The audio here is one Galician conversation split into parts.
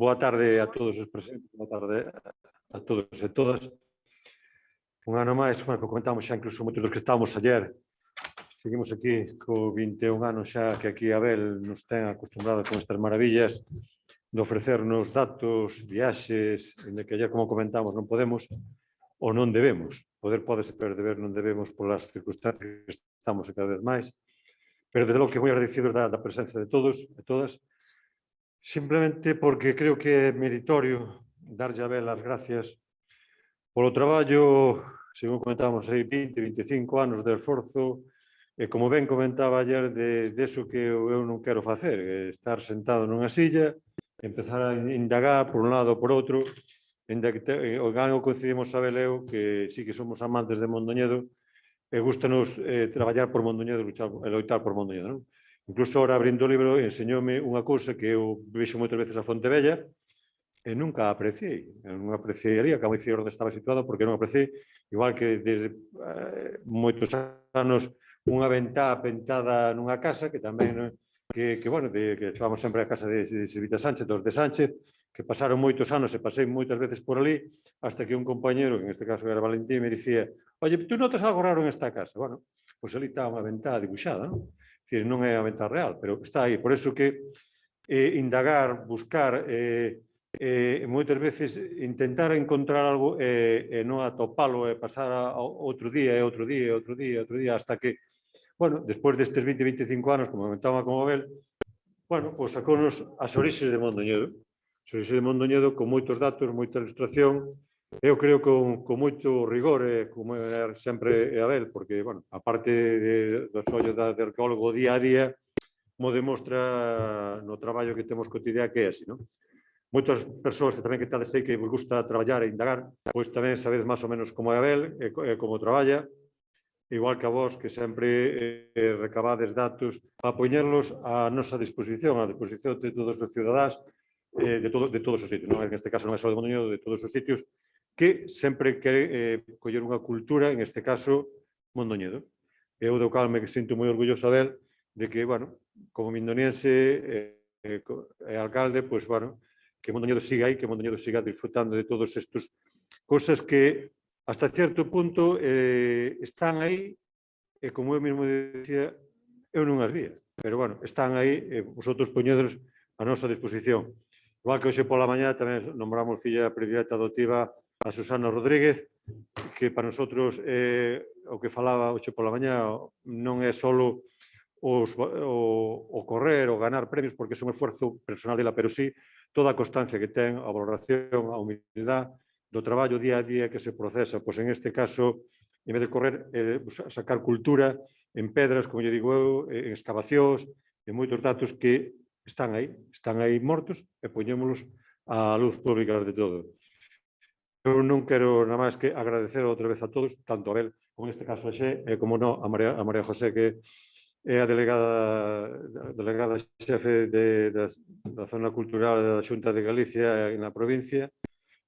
Boa tarde a todos os presentes, boa tarde a todos e todas. Un ano máis, bueno, que comentamos xa incluso moitos dos que estábamos ayer, seguimos aquí co 21 anos xa que aquí Abel nos ten acostumbrado con estas maravillas de ofrecernos datos, viaxes, en que ayer, como comentamos, non podemos ou non debemos. Poder pódese, pero deber non debemos polas circunstancias que estamos cada vez máis. Pero, desde logo, que moi agradecidos da presencia de todos e todas, simplemente porque creo que é meritorio darlle a Abel as gracias polo traballo, según comentábamos aí, 20, 25 anos de esforzo, e como ben comentaba ayer, de eso que eu non quero facer, estar sentado nunha silla, empezar a indagar por un lado ou por outro, o galgo coincidimos Abel e eu, que sí que somos amantes de Mondoñedo, e gustanos traballar por Mondoñedo e loitar por Mondoñedo, non? Incluso, ahora, abrindo o libro, enseñoume unha cousa que eu vexo moitas veces a Fontevella e nunca a apreciei. Eu non apreciei ali, acabo de dicir onde estaba situado, porque non apreciei, igual que desde moitos anos unha ventá pintada nunha casa, que tamén, que chamamos sempre a casa de Sevita Sánchez, dos de Sánchez, que pasaron moitos anos e pasei moitas veces por ali, hasta que un compañero, que en este caso era Valentín, me dicía: oye, tú notas algo raro en esta casa? Bueno, pois ali está unha ventá dibuixada, non? É dicir, non é a ventá real, pero está aí. Por eso que indagar, buscar, moitas veces intentar encontrar algo e non atopalo e pasar a outro día, outro día, outro día, outro día, hasta que, bueno, despois destes 20, 25 anos, como comentaba con Abel, bueno, pois sacounos as orixes de Mondoñedo. As orixes de Mondoñedo con moitos datos, moita ilustración, eu creo con moito rigor, como é sempre Abel, porque, bueno, a parte do sollo de arqueólogo día a día, mo demostra no traballo que temos cotidiano que é así, non? Moitas persoas que tamén que tades aí que vos gusta traballar e indagar, pois tamén sabedes máis ou menos como é Abel e como traballa, igual que a vos, que sempre recabades datos para poñerlos a nosa disposición, a disposición de todos os cidadáns, de todos os sitios, non? En este caso non é só de Mondoñedo, de todos os sitios, que sempre quere coller unha cultura, en este caso, Mondoñedo. Eu do cal me sinto moi orgulloso, Abel, de que, bueno, como mindoniense e alcalde, pois, bueno, que Mondoñedo siga aí, que Mondoñedo siga disfrutando de todos estos cosas que, hasta certo punto, están aí, e como eu mesmo decía, eu non as vía, pero, bueno, están aí, e vosotros poñedos a nosa disposición. Igual que hoxe pola mañá tamén nombramos filla predilecta adoptiva a Susana Rodríguez, que para nosotros o que falaba hoxe pola mañá non é só o correr, o ganar premios, porque é un esforzo personal dela, pero sí toda a constancia que ten, a valoración, a humildade do traballo día a día que se procesa. Pois en este caso, en vez de correr, sacar cultura en pedras, como lle digo eu, en excavacións, en moitos datos que están aí mortos e poñémolos á luz pública de todo. Eu non quero nada máis que agradecer outra vez a todos, tanto a Abel, como neste caso a Xe, e como non a María José, que é a delegada xefe da Zona Cultural da Xunta de Galicia na provincia,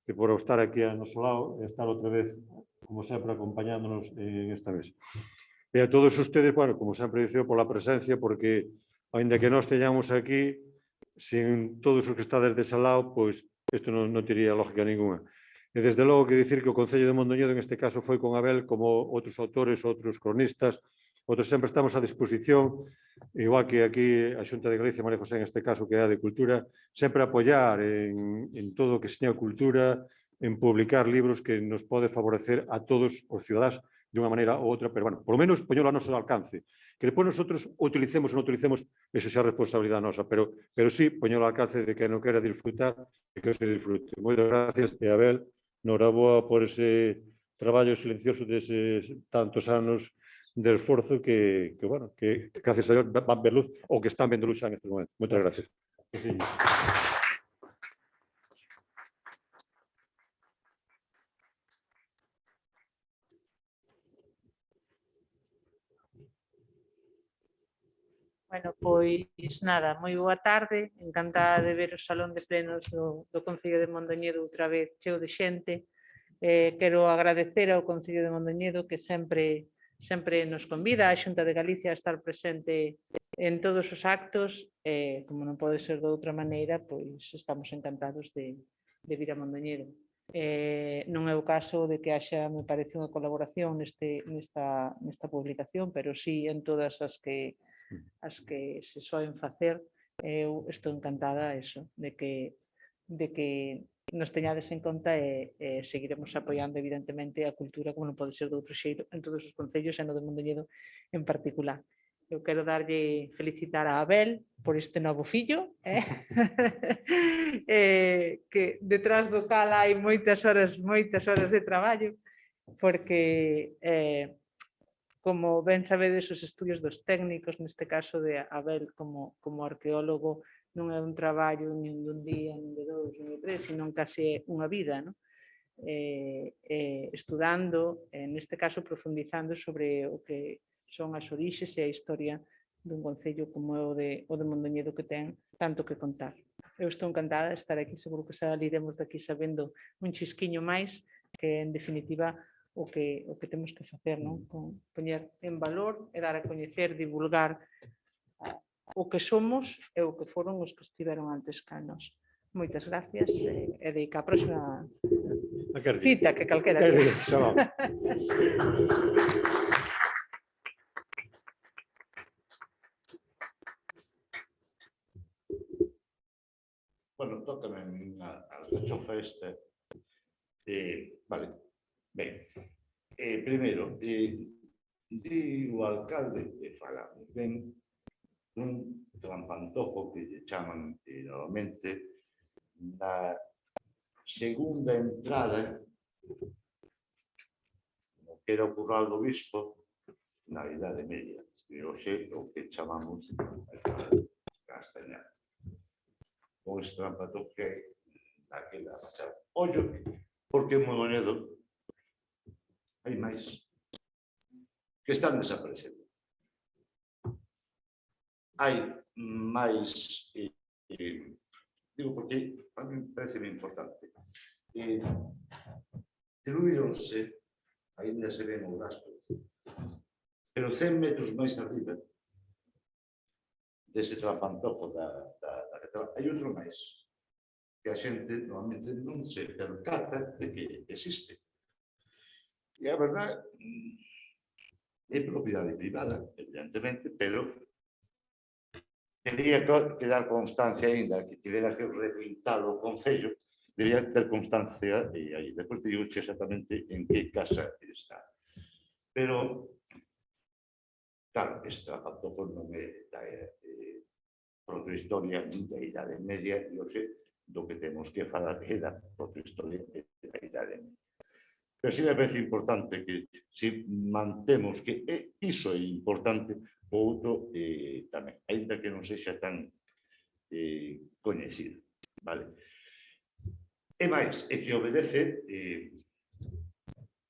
que por estar aquí a noso lado e estar outra vez, como sempre, acompañándonos en esta mesa. E a todos ustedes, bueno, como sempre dicio, pola presencia, porque, ainda que nós teñamos aquí, sin todos os que estades dese lado, pois isto non tería lógica ninguna. E desde logo que dicir que o Concello de Mondoñedo, en este caso, foi con Abel, como outros autores, outros cronistas, outros sempre estamos a disposición, igual que aquí a Xunta de Galicia, María José, en este caso, que é a de Cultura, sempre apoiar en todo o que seña cultura, en publicar libros que nos pode favorecer a todos os cidadáns de unha maneira ou outra, pero, bueno, polo menos poñelo a noso alcance. Que despois nosotros utilicemos ou non utilicemos, eso xa é responsabilidade nosa, pero sí poñelo ao alcance de que non quera disfrutar e que se disfrute. Moitas gracias, e Abel, noraboa por ese traballo silencioso deses tantos anos de esforzo que gracias a Dios van ver luz, ou que están vendo luz xa neste momento. Moitas gracias. Bueno, pois nada, moi boa tarde, encantada de ver o salón de plenos do Concello de Mondoñedo outra vez cheo de xente. Quero agradecer ao Concello de Mondoñedo que sempre nos convida a Xunta de Galicia a estar presente en todos os actos, como non pode ser de outra maneira, pois estamos encantados de vir a Mondoñedo. Non é o caso de que haxa, me parece, unha colaboración nesta publicación, pero sí en todas as que se soen facer. Eu estou encantada de que nos teñades en conta e seguiremos apoiando evidentemente a cultura como non pode ser de outro xeito en todos os concellos e no de Mondoñedo en particular. Eu quero felicitar a Abel por este novo fillo, que detrás do cal hai moitas horas de traballo, porque como ben sabedes, os estudios dos técnicos, neste caso de Abel como arqueólogo, non é un traballo nin dun día, nin de dous, nin de tres, sino case unha vida, non? Estudando, neste caso profundizando sobre o que son as orixes e a historia dun concello como é o de Mondoñedo, que ten tanto que contar. Eu estou encantada de estar aquí, seguro que saliremos daqui sabendo un chisquiño máis, que en definitiva o que temos que facer, non? Poñer en valor e dar a coñecer, divulgar o que somos e o que foron os que estiveron antes ca nós. Moitas gracias e de cá a próxima cita que calquera día. Bueno, tócame a chofa esta. Vale, ben. Primeiro, di o alcalde que fala ben un trampantojo que lle chaman normalmente na segunda entrada no que era o curral do bispo na Idade Media, e hoxe o que chamamos Castañar. Con ese trampantojo que naquela fachada. Ollo, porque en Mondoñedo hai máis que están desaparecendo. Hai máis, digo porque a mí me parece moi importante, diluíronse, ainda se ven o gasto, pero 100 metros máis arriba dese trampantojo da catedral, hai outro máis, que a xente normalmente non se percata de que existe. E a verdade é propiedade privada, evidentemente, pero debería quedar constancia ainda que tivera que repintalo o concello, debería ter constancia e aí depois te digo exactamente en que casa está. Pero, claro, este trampantojo non é da protohistoria da Idade Media e hoxe do que temos que falar é da protohistoria da Idade Media. Pero sí me parece importante que si mantemos que iso é importante, o outro tamén, ainda que non sexa tan coñecido, vale? E máis, é que obedece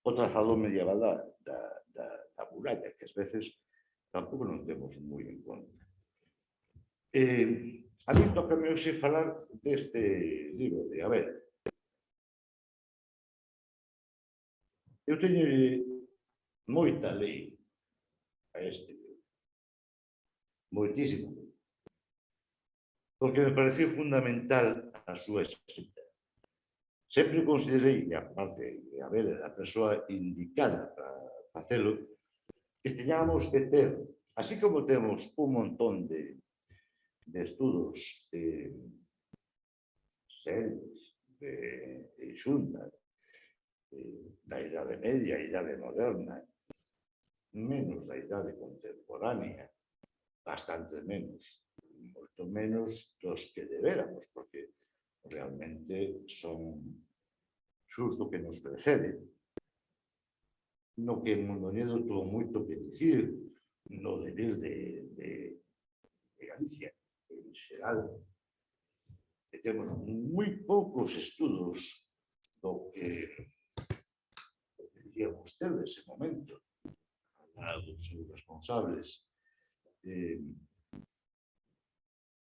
o trazado medieval da muralla, que ás veces tampouco non temos moi en conta. A mí tócame hoxe falar deste libro de Abel. Eu teño moita lei a este libro, moitísimo, porque me pareceu fundamental a súa escrita. Sempre considerei, e aparte de Abel a persoa indicada para facelo, que teñamos que ter, así como temos un montón de estudos serios, de xunta, da Idade Media, Idade Moderna, menos da Idade Contemporánea, bastante menos, moito menos dos que deberamos, porque realmente son xurzo que nos precede, no que en Mondoñedo tuvo moito que dicir, no deber de Galicia, en xeral, que temos moi poucos estudos do que diríamos ter nese momento, dos seus responsables.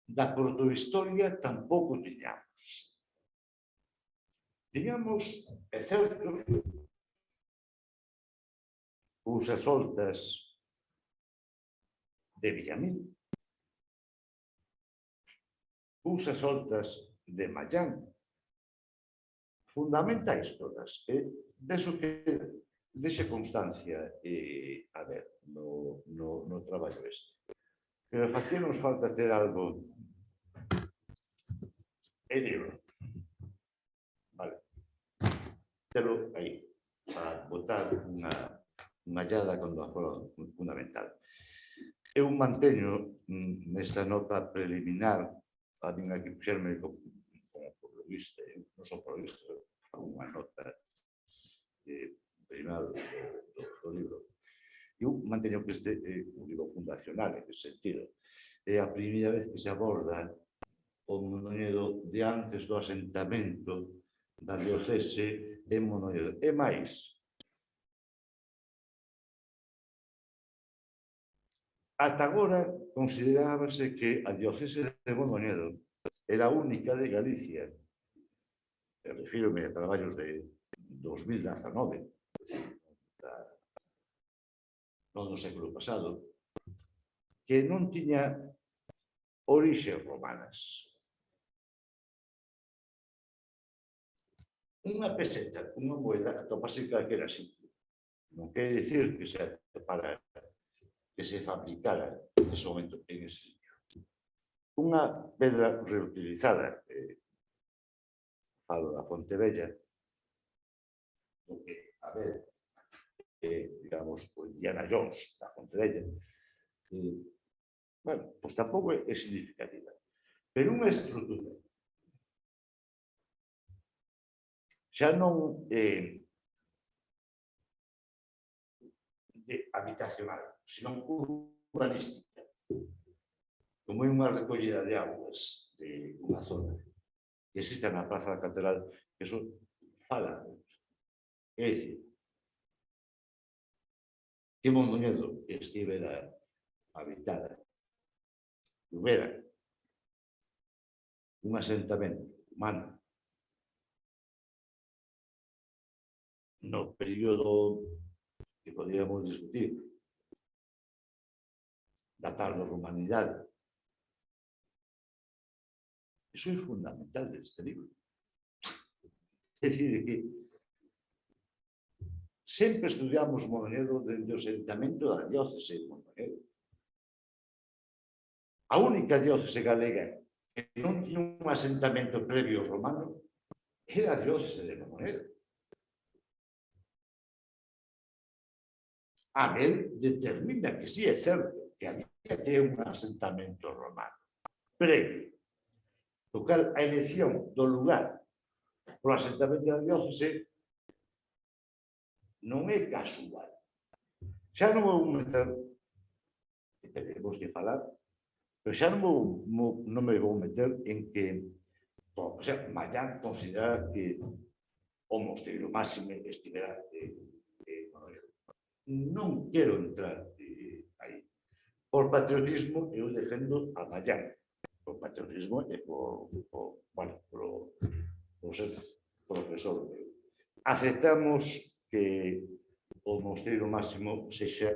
Da protohistoria tampouco tiñamos. Tiñamos, é certo, cousas soltas de Villamil, cousas soltas de Mallán, fundamentais todas, deso que deixe constancia a ver no traballo este. Pero facíanos falta ter algo libro. Vale. Telo aí, para botar unha llada cando a fora fundamental. Eu manteño nesta nota preliminar, a min aquí puxerme como prologuista, non son prologuista, unha nota preliminar do libro. Eu manteño que este é un libro fundacional en ese sentido. É a primeira vez que se aborda o Mondoñedo de antes do asentamento da diocese en Mondoñedo. E máis, ata agora considerábase que a diocese de Mondoñedo era a única de Galicia, e refírome a traballos de 2019, non do século pasado, que non tiña orixes romanas. Unha peseta, unha moeda, atopase calquera sitio. Non quere dicir que se atopara, que se fabricara nese momento en ese sitio. Unha pedra reutilizada, falo da Fonte Vella, do que, a ver, digamos, o Indiana Jones da Fonte Vella, bueno, pois tampouco é significativa. Pero unha estrutura xa non de habitacional, senón urbanística, como é unha recollida de augas de unha zona que existe na Praza da Catedral, que eso fala. É dicir, que Mondoñedo estivera habitada, houbera un asentamento humano no período que podíamos discutir da tarde da humanidade. Iso é fundamental deste libro. É dicir, que sempre estudiamos Mondoñedo dende o asentamento da diócese de Mondoñedo. A única diócese galega que non tiña un asentamento previo romano era a diócese de Mondoñedo. Abel determina que sí é certo que había que ter un asentamento romano previo, do cal a elección do lugar pro asentamento da diócese non é casual. Xa non vou meter, que tenemos que falar, pero xa non me vou meter en que, o sea, Mallán considera que o mosteiro máximo estivera non quero entrar aí. Por patriotismo, eu defendo a Mallán. Por patriotismo e por ser profesor. Aceptamos que o mosteiro máximo sexa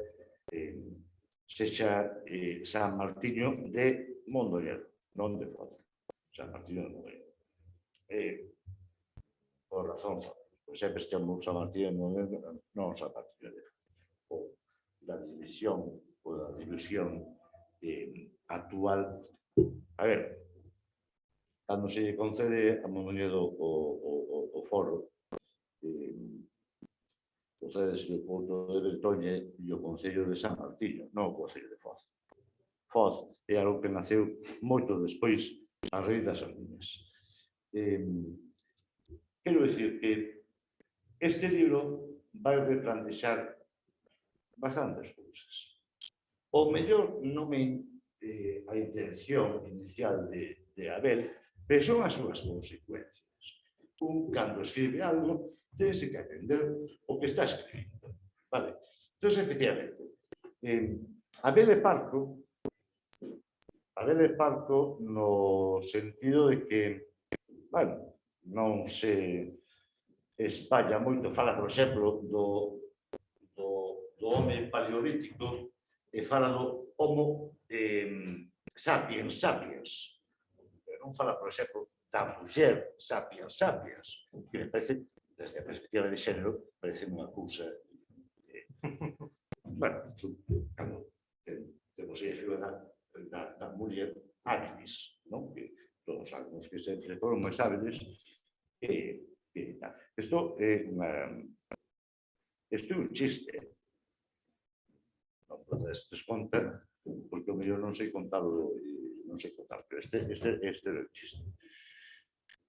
San Martiño de Mondoñedo, non de Foz. San Martiño de Mondoñedo. Por razón, sempre se chamou San Martiño de Mondoñedo, non San Martiño de Foz. Da división actual. A ver, cando se concede a Mondoñedo o foro, concede-se o Porto de Bertoñe e o Concello de San Martiño, non o Concello de Foz. Foz é algo que naceu moito despois a raíz das Sardiñas. Quero dicir que este libro vai replantexar bastantes cousas. O mellor non é a intención inicial de Abel, pero son as súas consecuencias. Un, cando escribe algo, tense que atender o que está escribindo. Vale? Entón, efectivamente, Abel é parco no sentido de que, bueno, non se espalla moito, fala, por exemplo, do home paleolítico e fala do homo sapiens sapiens. non fala, por exemplo, da muller sapiens sapiens, que me parece, desde a perspectiva de xénero, parece unha cousa bueno, cando temos a figura da muller hábiles, non? Que todos sabemos que sempre foron máis hábiles e tal. Isto é un chiste. Non podes descontar, porque o mellor non sei contalo, pero este é o chiste.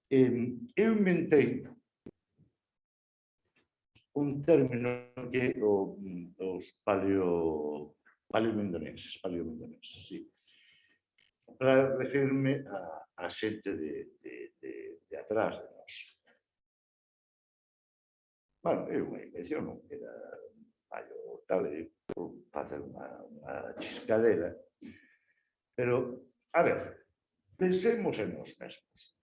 Eu inventei un término que os paleomindonenses, sí, para referirme a xente de atrás de nós. Bueno, é unha invención, non era tal e facer unha chiscadera, pero, a ver, pensemos en nós mesmos.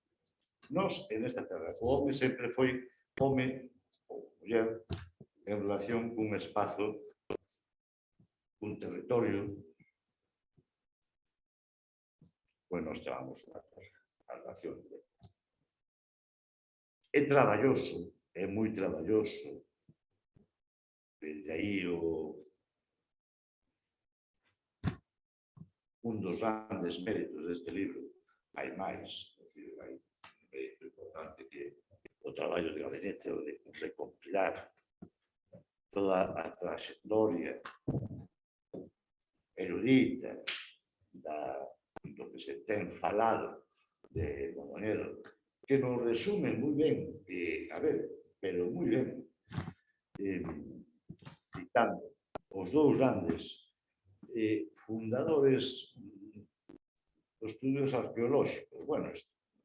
Nós, en esta terra, o home sempre foi home ou muller en relación cun espazo, un territorio, pois nos chamamos unha terra, a relación. É traballoso, é moi traballoso, desde aí un dos grandes méritos deste libro, hai máis, hai un mérito importante que o traballo de gabinete, o de recompilar toda a trayectoria erudita do que se ten falado de Mondoñedo, que nos resume moi ben, a ver, pero moi ben, citando os dous grandes fundadores dos estudios arqueolóxicos. Bueno,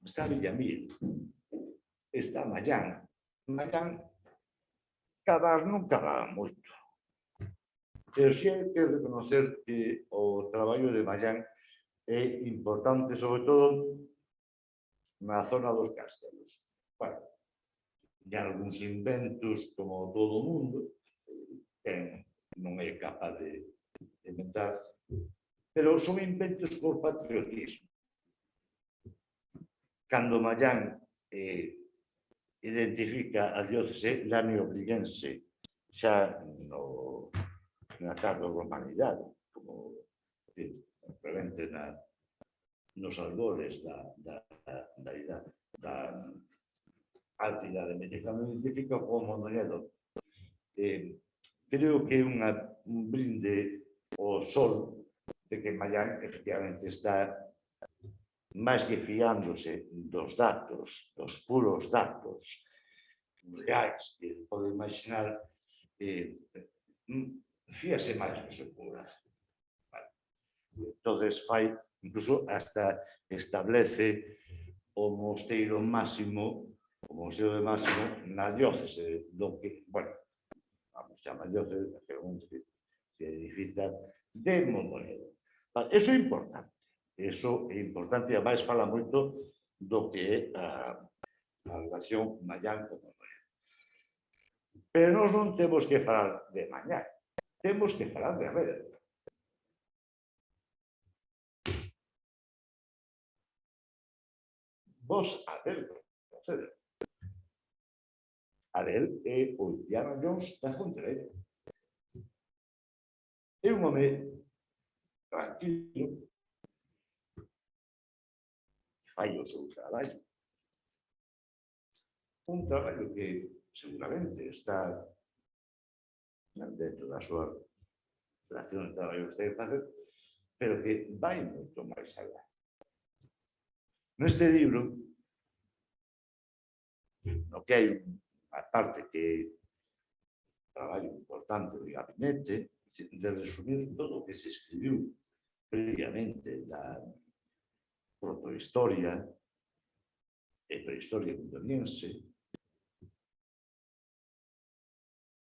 está Villamil, está Mallán. Mallán cavar non cava moito. Pero si hai que reconocer que o traballo de Mallán é importante, sobre todo na zona dos castelos. Bueno, e algúns inventos, como todo o mundo, non é capaz de inventar, pero son inventos por patriotismo. Cando Mallán identifica a diócese lanio-briguense xa na tardo-romanidade, como realmente nos albores da alta idade media. Cando identifica o Mondoñedo, creo que é un brinde ao sol de que Mallán efectivamente está máis que fiándose dos datos, dos puros datos reais que pode imaginar, fíase máis do seu pobrazo. Entonces fai, incluso hasta establece o mosteiro máximo, o mosteiro de máximo na diócese, do que, bueno, vamos chamar diócese, que se edifica de Mondoñedo. Eso é importante. Eso é importante, e máis fala moito do que é a relación Mallán con Mondoñedo. Pero nós non temos que falar de Mallán, temos que falar de Abel. Vos, Abel, Abel é o Indiana Jones da Fontenelle. É un home tranquilo, fai o seu traballo. Un traballo que seguramente está dentro da súa relación de traballo que ten que facer, pero que vai moito máis alá. Neste libro, no que hai unha parte que é traballo importante de gabinete, de resumir todo o que se escribiu previamente da protohistoria e prehistoria mondoniense,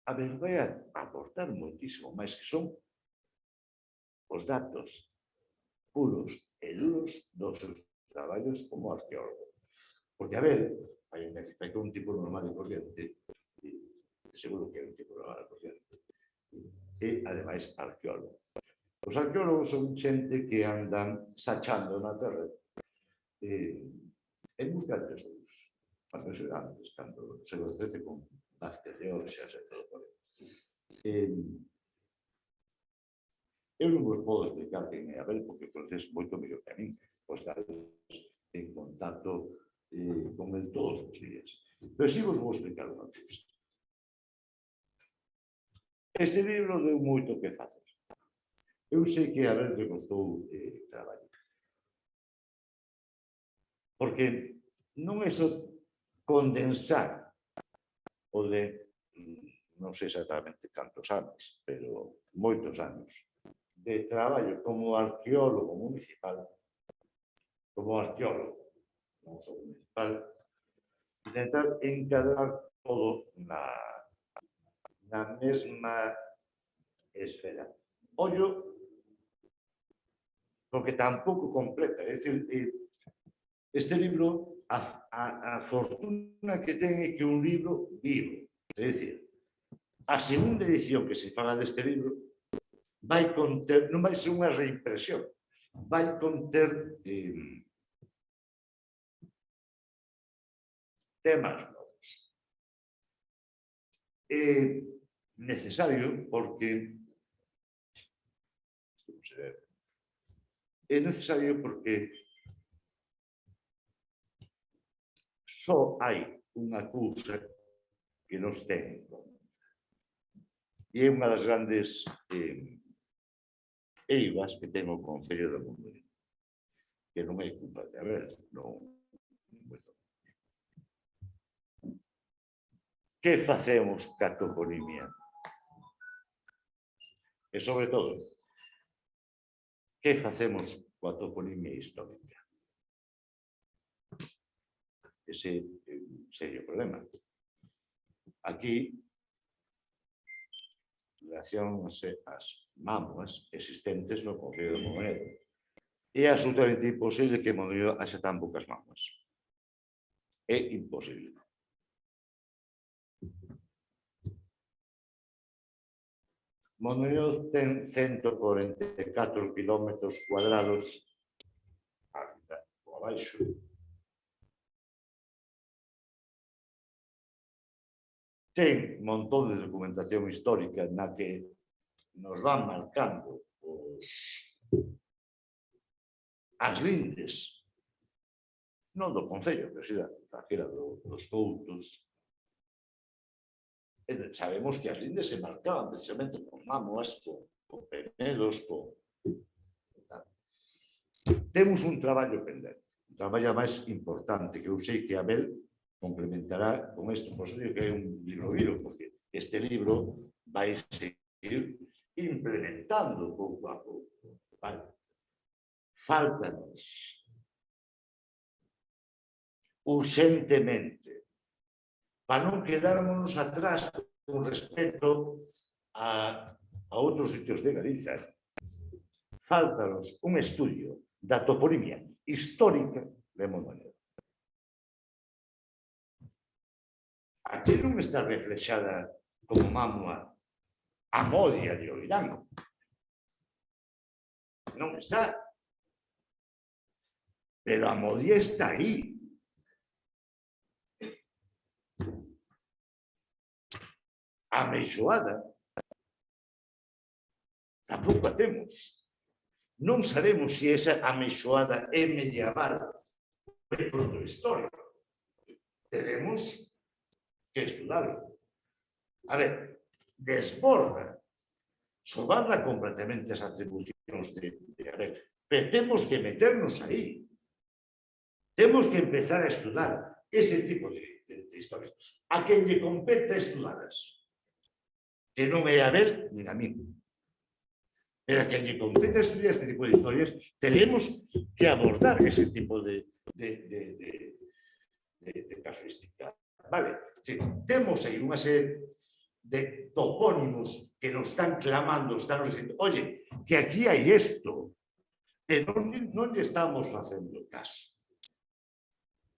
a ver, vai a aportar moitísimo máis, que son os datos puros e duros dos seus traballos como arqueólogo. Porque, a ver, hai un tipo normal e corriente, seguro que é un tipo normal e corriente, e, ademais, arqueólogo. Os arqueólogos son xente que andan sachando na terra en busca de tesouros. Mas non sei antes, cando se lo trece con Vázquez de Orxas e todo por aí. Eu non vos podo explicar quen é Abel, porque conoces moito mellor que a min, pois estás en contacto con el todos os días. Pero si vos vou explicar unha cousa. Este libro deu moito que facer. Eu sei que a Abel te costou traballo. Porque non é só condensar o de, non sei exactamente cantos anos, pero moitos anos, de traballo como arqueólogo municipal, non só municipal, intentar encadrar todo na mesma esfera. Ollo, porque tampouco completa, é dicir, este libro, a fortuna que ten é que un libro vivo, é dicir, a segunda edición que se faga deste libro vai conter, non vai ser unha reimpresión, vai conter temas novos. É necesario porque só hai unha cousa que nos ten en conta. E é unha das grandes eivas que ten o Concello de Mondoñedo, que non é culpa de Abel, non. Que facemos ca toponimia? E, sobre todo, que facemos coa toponimia histórica? Ese é un serio problema. Aquí, relaciónse as mámoas existentes no Concello de Mondoñedo. É absolutamente imposible que en Mondoñedo haxa tan poucas mámoas. É imposible. Mondoñedo ten 144 kilómetros cuadrados arriba ou abaixo. Ten un montón de documentación histórica na que nos van marcando as lindes, non do Concello, pero si daquela dos Coutos. Sabemos que as lindes se marcaban precisamente con mámoas, con penedos, Temos un traballo pendente, un traballo máis importante que eu sei que Abel complementará con isto, por eso digo que é un libro vivo, porque este libro vai seguir implementando pouco a pouco. Vale. Fáltanos urgentemente, para non quedarnos atrás con respecto a outros sitios de Galicia. Fáltanos un estudio da toponimia histórica de Mondoñedo. Aquí non está reflexada como mámoa a Modia de Oirán. Non está. Pero a Modia está aí. A Meixoada tampouco a temos. Non sabemos se esa ameixoada é medieval ou é protohistórico. Tenemos que estudarlo. A ver, desborda, sobarra completamente as atribucións de Abel, pero temos que meternos aí. Temos que empezar a estudar ese tipo de historias. A quen lle compete estudalas, que non é Abel nin a mí. Pero a quen lle compete estudiar este tipo de historias, tenemos que abordar ese tipo de casuística. Vale, sí, temos aí unha serie de topónimos que nos están clamando, están nos dicindo, oye, que aquí hai isto, que non lle estamos facendo caso.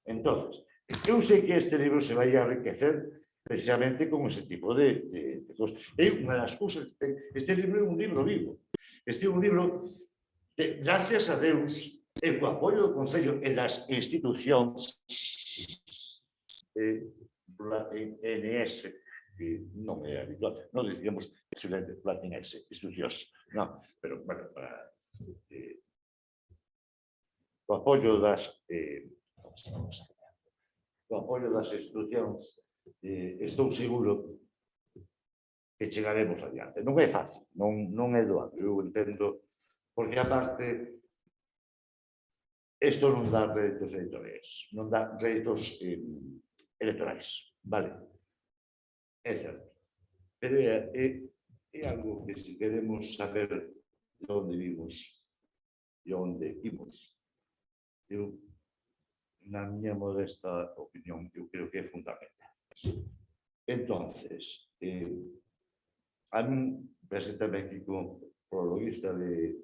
Entonces, eu sei que este libro se vai a enriquecer precisamente con ese tipo de cosas. É unha das cousas que este libro é un libro vivo. Este é un libro que, gracias a Deus, E co apoio do Concello e das institucións NS, que non é habitual, non dicíamos excelente Latinense, institucións, non, pero, bueno, para o apoio das institucións, estou seguro que chegaremos adiante. Non é fácil, non é doado, eu entendo, porque aparte isto non dá réditos electorais, non dá réditos electorais, vale? É certo. Pero é algo que se queremos saber de onde vimos e onde imos. Eu, na miña modesta opinión, eu creo que é fundamental. Entonces, a mí preséntame aquí como prologuista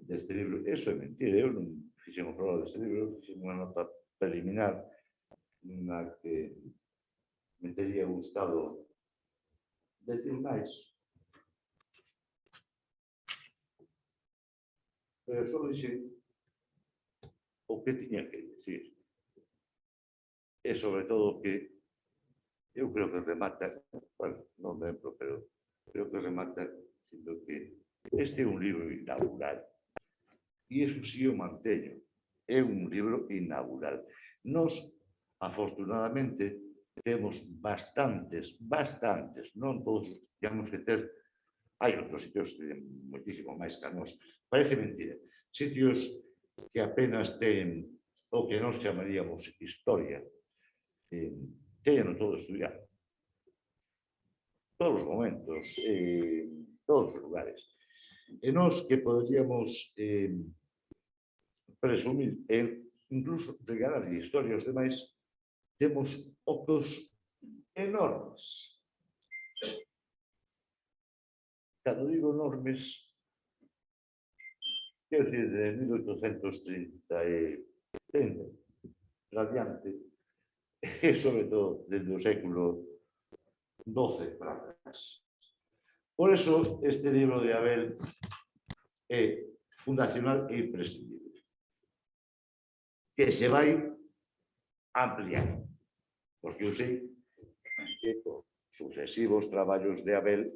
deste libro. Eso é mentira, eu non fixen o prólogo deste libro, eu fixen unha nota preliminar na que me teria gustado decir máis. Pero só dixen o que tiña que decir. E sobre todo que eu creo que remata, bueno, non lembro, pero creo que remata dicindo que este é un libro inaugural. E iso sí o manteño. É un libro inaugural. Nos, afortunadamente, temos bastantes, non todos temos que ter, hai outros sitios que teñen moitísimo máis que a nos. Parece mentira. Sitios que apenas ten o que nos chamaríamos historia, teñen todo estudiado. Todos os momentos, todos os lugares. E nós que poderíamos presumir e incluso regalar de historia aos demais, temos ocos enormes. Cando digo enormes, quero dicir, de 1830 radiante, e sobre todo desde o século XII para atrás. Por eso, este libro de Abel é fundacional e imprescindible, que se vai ampliar, porque eu sei que con sucesivos traballos de Abel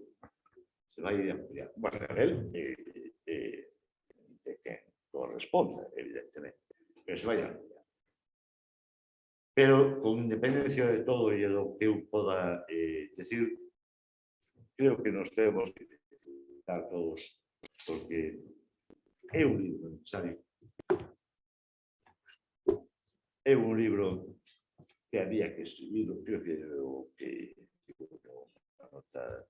se vai ampliar. Bueno, Abel de que corresponda, evidentemente, pero se vai ampliar. Pero, con independencia de todo e do que eu poda decir, creo que nos temos que felicitar todos, porque é un libro necesario. É un libro que había que escribir, creo que a nota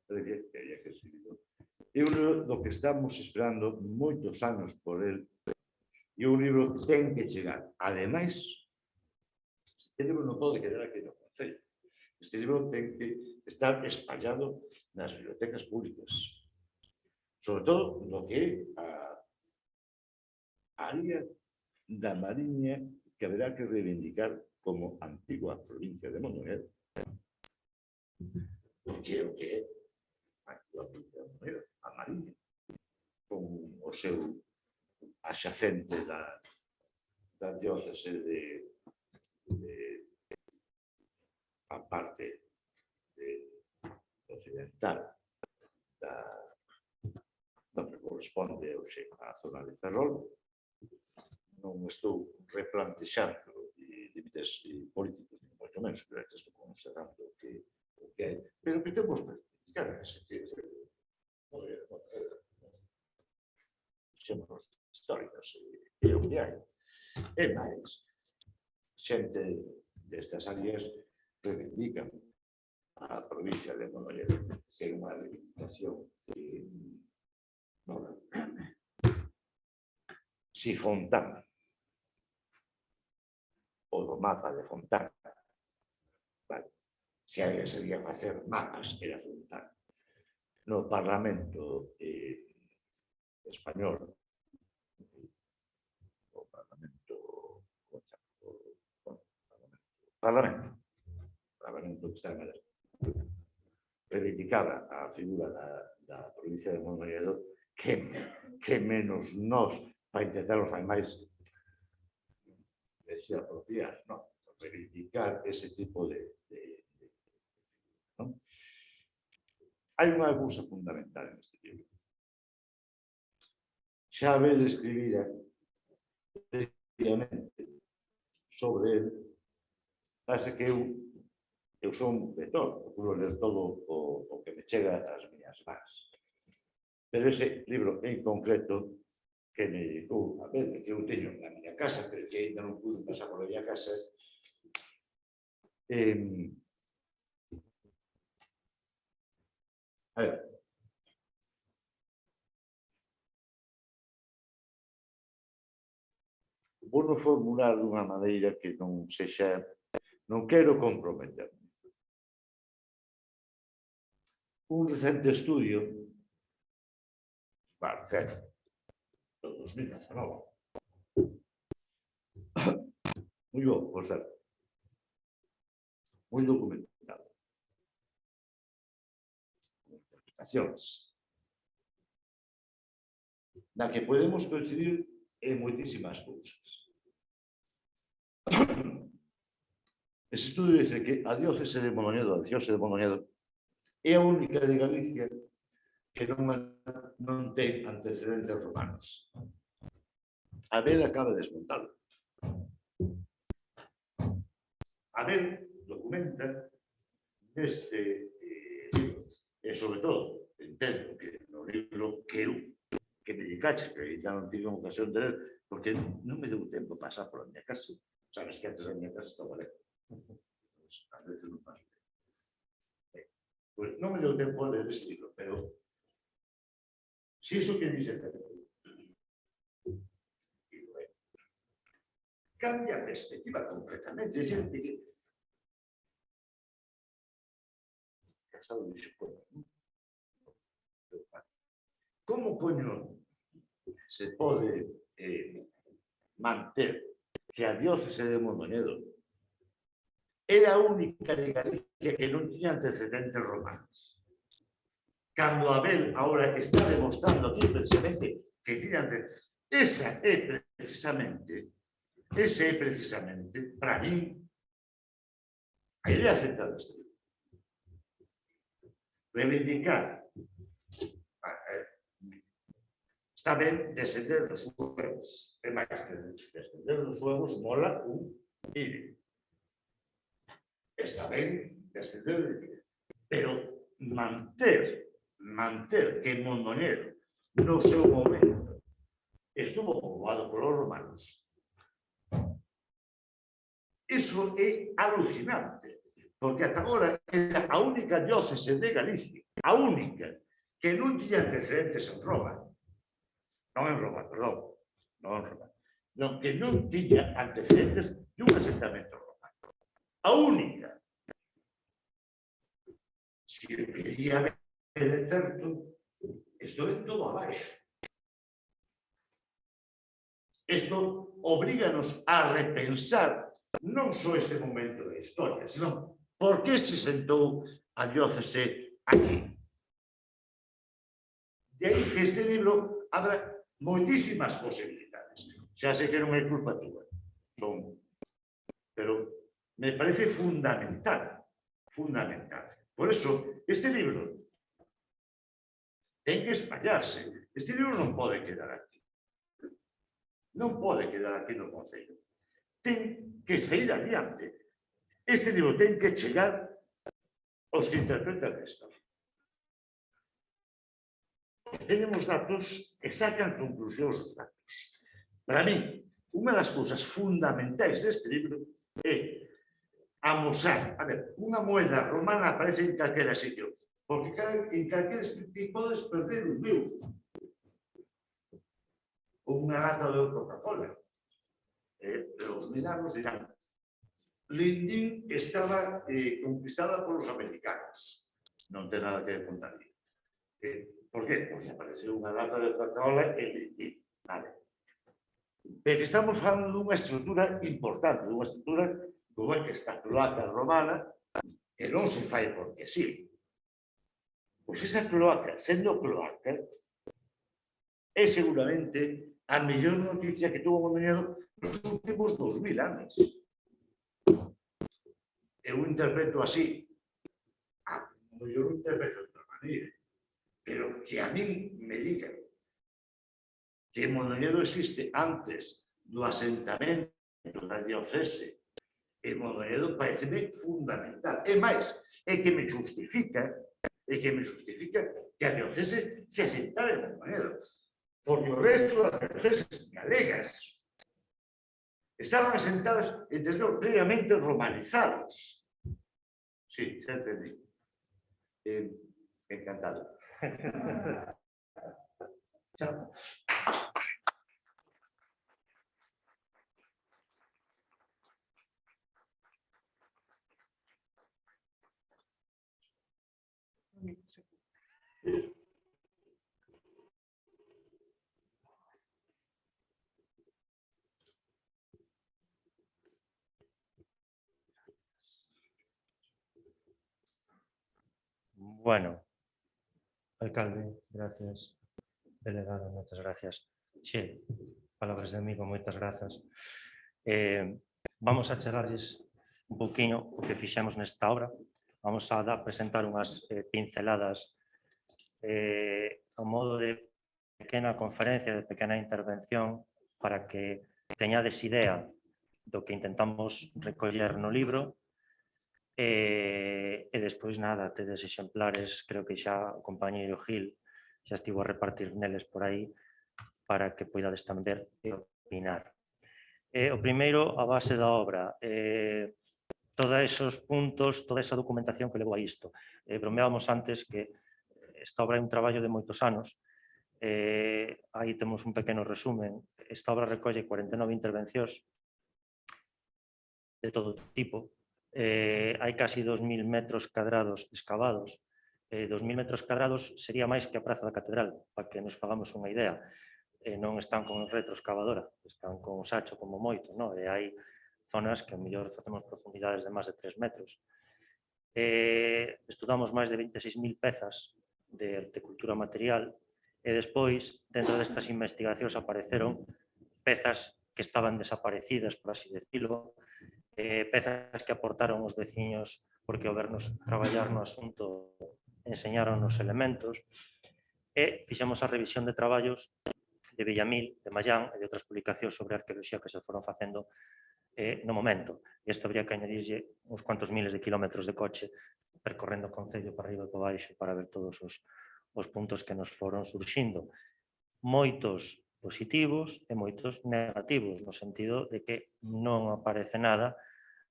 previa que había que escribir. É un libro do que estamos esperando moitos anos por el, e un libro que ten que chegar. Ademais, este libro non pode quedar aquí no Concello. Este libro ten que estar espallado nas bibliotecas públicas. Sobre todo no que é a área da Mariña que haberá que reivindicar como antigua provincia de Mondoñedo. Porque é o que é a antigua provincia de Mondoñedo, a Mariña, con o seu axacente da diócese de a parte occidental do que corresponde hoxe á zona de Ferrol. Non estou replantexando límites políticos, ni moito menos, pero estou considerando o que hai. Pero que temos que criticar en ese sentido. Xemos históricas e o que hai. E máis, xente destas áreas reivindican a provincia de Mondoñedo, que é unha reivindicación si Fontán, o do mapa de Fontán, vale. Se alguén sería facer mapas, era Fontán. No Parlamento español, o Parlamento que está en Madrid, reivindicaba a figura da provincia de Mondoñedo, que menos nós, para intentar os máis, se apropiar, ¿no? Reivindicar ese tipo ¿no? Hai unha cousa fundamental neste libro. Xa Abel escribira previamente sobre ele, parece que eu son un lector, procuro ler todo o que me chega ás miñas mans. Pero ese libro en concreto que me dedicou a ver, que eu teño na miña casa, pero que ainda non pude pasar por a miña casa, a ver, vou non formular dunha maneira que non sexa, non quero comprometerme. Un recente estudio, certo, do 2019, moi bo, por certo, moi documentado, con interpretacións, na que podemos coincidir en moitísimas cousas. Ese estudio dice que a diócese de Mondoñedo, é a única de Galicia que non ten antecedentes romanos. Abel acaba de desmontalo. Abel documenta neste libro, e sobre todo, entendo que no libro que me dedicaches, que ainda non tive ocasión de ler, porque non me deu tempo a pasar pola miña casa. Sabes que antes a miña casa estaba lejos. A veces non paso. Pois non me deu tempo a ler ese libro, pero si iso que dice certo, cambia a perspectiva completamente. É dicir, que casado de Xocoa, como coño se pode manter que a diócese de Mondoñedo era a única de Galicia que non tiña antecedentes romanos? Cando Abel agora está demostrando aquí precisamente que tiña antecedentes. Ese é precisamente, para mí, a idea central deste libro. Reivindicar. Está ben descender dos suevos. É máis que descender dos suevos mola un ide. Está ben descender de ide. Pero manter que Mondoñedo no seu momento estuvo poboado polos romanos, iso é alucinante, porque ata agora era a única diócese de Galicia, a única, que non tiña antecedentes en Roma. Non en Roma, perdón, non en Roma. Non, que non tiña antecedentes de un asentamento romano. A única. Se o quería ver de certo, isto é todo abaixo. Isto obríganos a repensar non só este momento da historia, senón por que se sentou a diócese aquí. De aí que este libro abra moitísimas posibilidades. Xa sei que non é culpa túa, pero me parece fundamental. Por eso, este libro ten que espallarse. Este libro non pode quedar aquí. Non pode quedar aquí no Concello. Ten que sair adiante. Este libro ten que chegar aos que interpretan a historia. Tenemos datos e sacan conclusións dos datos. Para mí, unha das cousas fundamentais deste libro é amosar. A ver, unha moeda romana aparece en calquera sitio, porque en calquera sitio podes perder un meu. Unha lata de Coca-Cola. Os milanos dirán, Lindín estaba conquistada polos americanos. Non ten nada que contar. Por qué? Porque apareceu unha lata de Coca-Cola en Lindín. Vale. Pero estamos falando dunha estrutura importante, dunha estrutura como é que esta cloaca romana, que non se fai porque sí. Pois esa cloaca, sendo cloaca, é seguramente a mellor noticia que tuvo Mondoñedo nos últimos 2000 anos. Eu interpreto así. A mellor interpreto de outra maneira. Pero que a mí me digan que Mondoñedo existe antes do asentamento da diocese e Mondoñedo pareceme fundamental. E máis, é que me justifica que a diocese se asentara en Mondoñedo. Porque o resto das dioceses galegas estaban asentadas en territorios previamente romanizados. Sí, xa entendí. Encantado. Chao. Bueno, alcalde, gracias. Delegado, moitas gracias. Xe, palabras de amigo, moitas grazas. Vamos a chegarles un pouquiño o que fixemos nesta obra. Vamos a presentar unhas pinceladas a modo de pequena conferencia, de pequena intervención, para que teñades idea do que intentamos recoller no libro. E despois nada, tedes exemplares, creo que xa o compañeiro Gil xa estivo a repartir neles por aí para que poidades tamén ver e opinar. O primeiro, a base da obra. Todos esos puntos, toda esa documentación que levou a isto. Bromeábamos antes que esta obra é un traballo de moitos anos. Aí temos un pequeno resumen. Esta obra recolle 49 intervencións de todo tipo. Hai casi 2.000 metros cadrados escavados. 2.000 metros cadrados sería máis que a Praza da Catedral, para que nos fagamos unha idea. Non están con retroexcavadora, están con sacho como moito, non? E hai zonas que a mellor facemos profundidades de máis de 3 metros. Estudamos máis de 26.000 pezas de cultura material e despois, dentro destas investigacións, apareceron pezas que estaban desaparecidas, por así decirlo, pezas que aportaron os veciños porque ao vernos traballar no asunto enseñaron os elementos e fixemos a revisión de traballos de Villamil, de Mallán e de outras publicacións sobre arqueoloxía que se foron facendo no momento. Isto habría que añadirlle uns cuantos miles de kilómetros de coche percorrendo o concello para arriba e para baixo para ver todos os puntos que nos foron surxindo. Moitos positivos e moitos negativos, no sentido de que non aparece nada,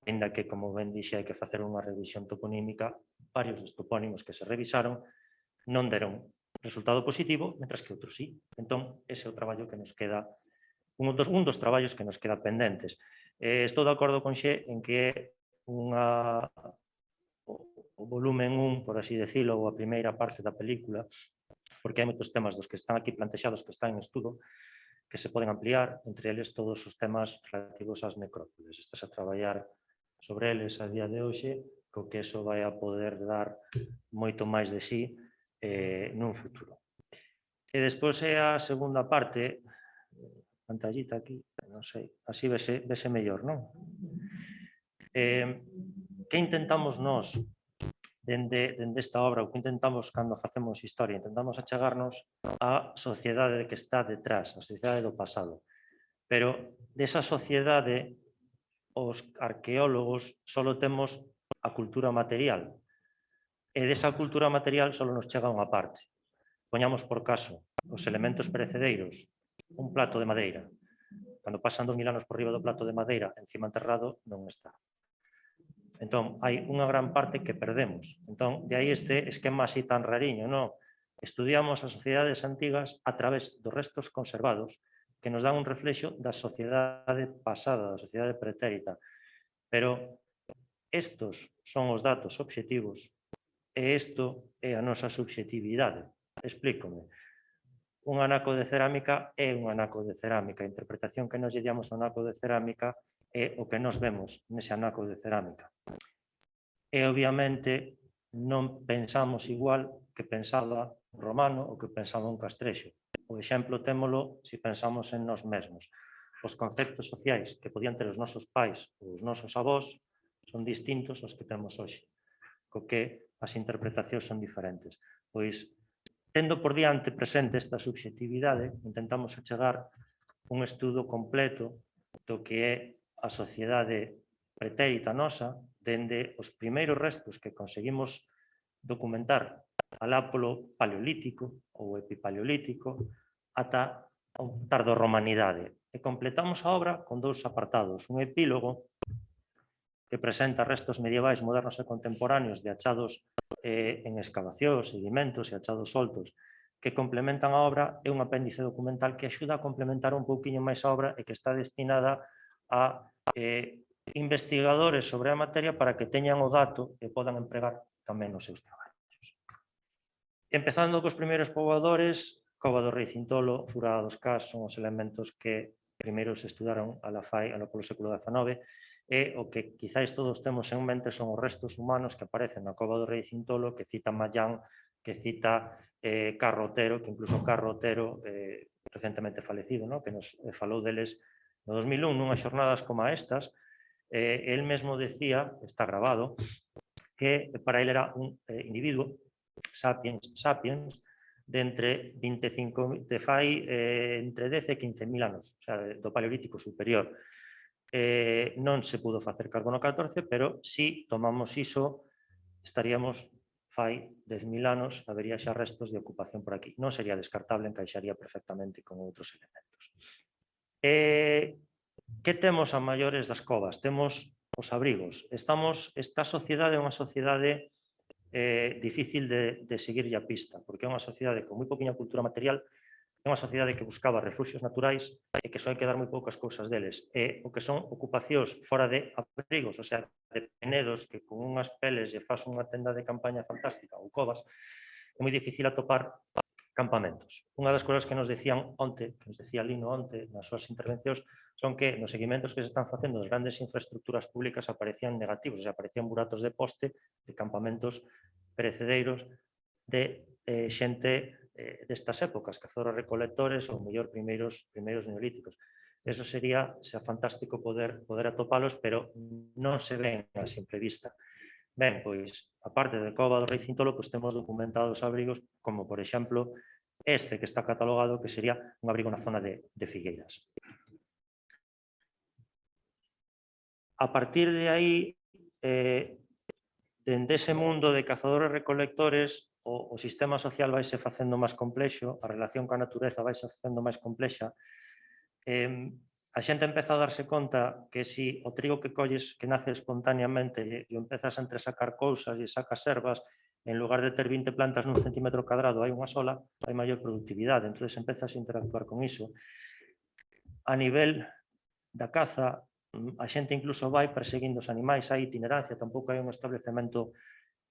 ainda que, como ben dixe, hai que facer unha revisión toponímica, varios dos topónimos que se revisaron non deron resultado positivo, mentras que outros sí. Entón, ese é o traballo que nos queda, un dos traballos que nos queda pendentes. Estou de acordo con Xe en que é o volumen 1, por así decirlo, ou a primeira parte da película, porque hai moitos temas dos que están aquí plantexados que están en estudo, que se poden ampliar, entre eles todos os temas relativos ás necrópolis. Estás a traballar sobre eles a día de hoxe, co que eso vai a poder dar moito máis de sí nun futuro. E despois é a segunda parte, pantallita aquí, non sei, así vese mellor, non? Que intentamos nós dende esta obra, o que intentamos cando facemos historia, intentamos achegarnos á sociedade que está detrás, a sociedade do pasado. Pero desa sociedade, os arqueólogos só temos a cultura material. E desa cultura material só nos chega unha parte. Poñamos por caso os elementos perecedeiros, un plato de madeira. Cando pasan 2000 anos por riba do plato de madeira, encima enterrado, non está. Entón, hai unha gran parte que perdemos. Entón, de aí este esquema así tan rariño, non? Estudiamos as sociedades antigas a través dos restos conservados que nos dan un reflexo da sociedade pasada, da sociedade pretérita. Pero estos son os datos obxectivos e isto é a nosa subxectividade. Explícome. Un anaco de cerámica é un anaco de cerámica. A interpretación que nos lle damos ao anaco de cerámica é o que nos vemos nese anaco de cerámica. E, obviamente, non pensamos igual que pensaba un romano ou que pensaba un castrexo. O exemplo témolo se pensamos en nós mesmos. Os conceptos sociais que podían ter os nosos pais ou os nosos avós son distintos aos que temos hoxe, co que as interpretacións son diferentes. Pois, tendo por diante presente esta subxetividade, intentamos achegar un estudo completo do que é a sociedade pretérita nosa, dende os primeiros restos que conseguimos documentar alá polo paleolítico ou epipaleolítico ata a tardorromanidade. E completamos a obra con dous apartados. Un epílogo que presenta restos medievais modernos e contemporáneos de achados en excavacións, sedimentos e achados soltos que complementan a obra, e un apéndice documental que axuda a complementar un pouquiño máis a obra e que está destinada a investigadores sobre a materia para que teñan o dato e podan empregar tamén nos seus traballos. Empezando cos primeiros poboadores, Cova do Rei Cintolo, Furada dos Cas son os elementos que primeiro se estudaron a la FAI polo século XIX, e o que quizáis todos temos en mente son os restos humanos que aparecen na Cova do Rei Cintolo, que cita Mayán, que cita Carro Otero, que incluso Carro Otero, recentemente falecido, que nos falou deles no 2001, nunhas xornadas como estas. El mesmo decía, está grabado, que para ele era un individuo, sapiens, de entre 25, de fai entre 10 e 15.000 anos, o sea, do paleolítico superior. Non se pudo facer carbono 14, pero si tomamos iso, estaríamos fai 10.000 anos, habería xa restos de ocupación por aquí. Non sería descartable, encaixaría perfectamente con outros elementos. Que temos a maiores das covas? Temos os abrigos. Esta sociedade é unha sociedade difícil de seguirlle a pista, porque é unha sociedade con moi poquinha cultura material, é unha sociedade que buscaba refuxios naturais e que só hai que dar moi poucas cousas deles. E o que son ocupacións fora de abrigos, o sea, de penedos que con unhas peles lle faz unha tenda de campaña fantástica ou covas, é moi difícil atopar campamentos. Unha das cousas que nos decían onte, que nos decía Lino onte nas súas intervencións, son que nos seguimentos que se están facendo das grandes infraestructuras públicas aparecían negativos, o sea, aparecían buratos de poste de campamentos perecedeiros de xente destas épocas, cazadores recolectores ou mellor primeiros neolíticos. Eso sería fantástico poder atopalos, pero non se ven a simple vista. Ben, pois, a parte de Cova do Rei Cintolo, pois temos documentados abrigos, como, por exemplo, este que está catalogado, que sería un abrigo na zona de Figueiras. A partir de aí, dende ese mundo de cazadores recolectores, o sistema social vaise facendo máis complexo, a relación coa natureza vaise facendo máis complexa. A xente empeza a darse conta que si o trigo que colles, que nace espontáneamente, e empezas a entresacar cousas e sacas ervas, en lugar de ter 20 plantas nun centímetro cadrado hai unha sola, hai maior productividade. Entón, empezas a interactuar con iso. A nivel da caza, a xente incluso vai perseguindo os animais, hai itinerancia, tampouco hai un establecemento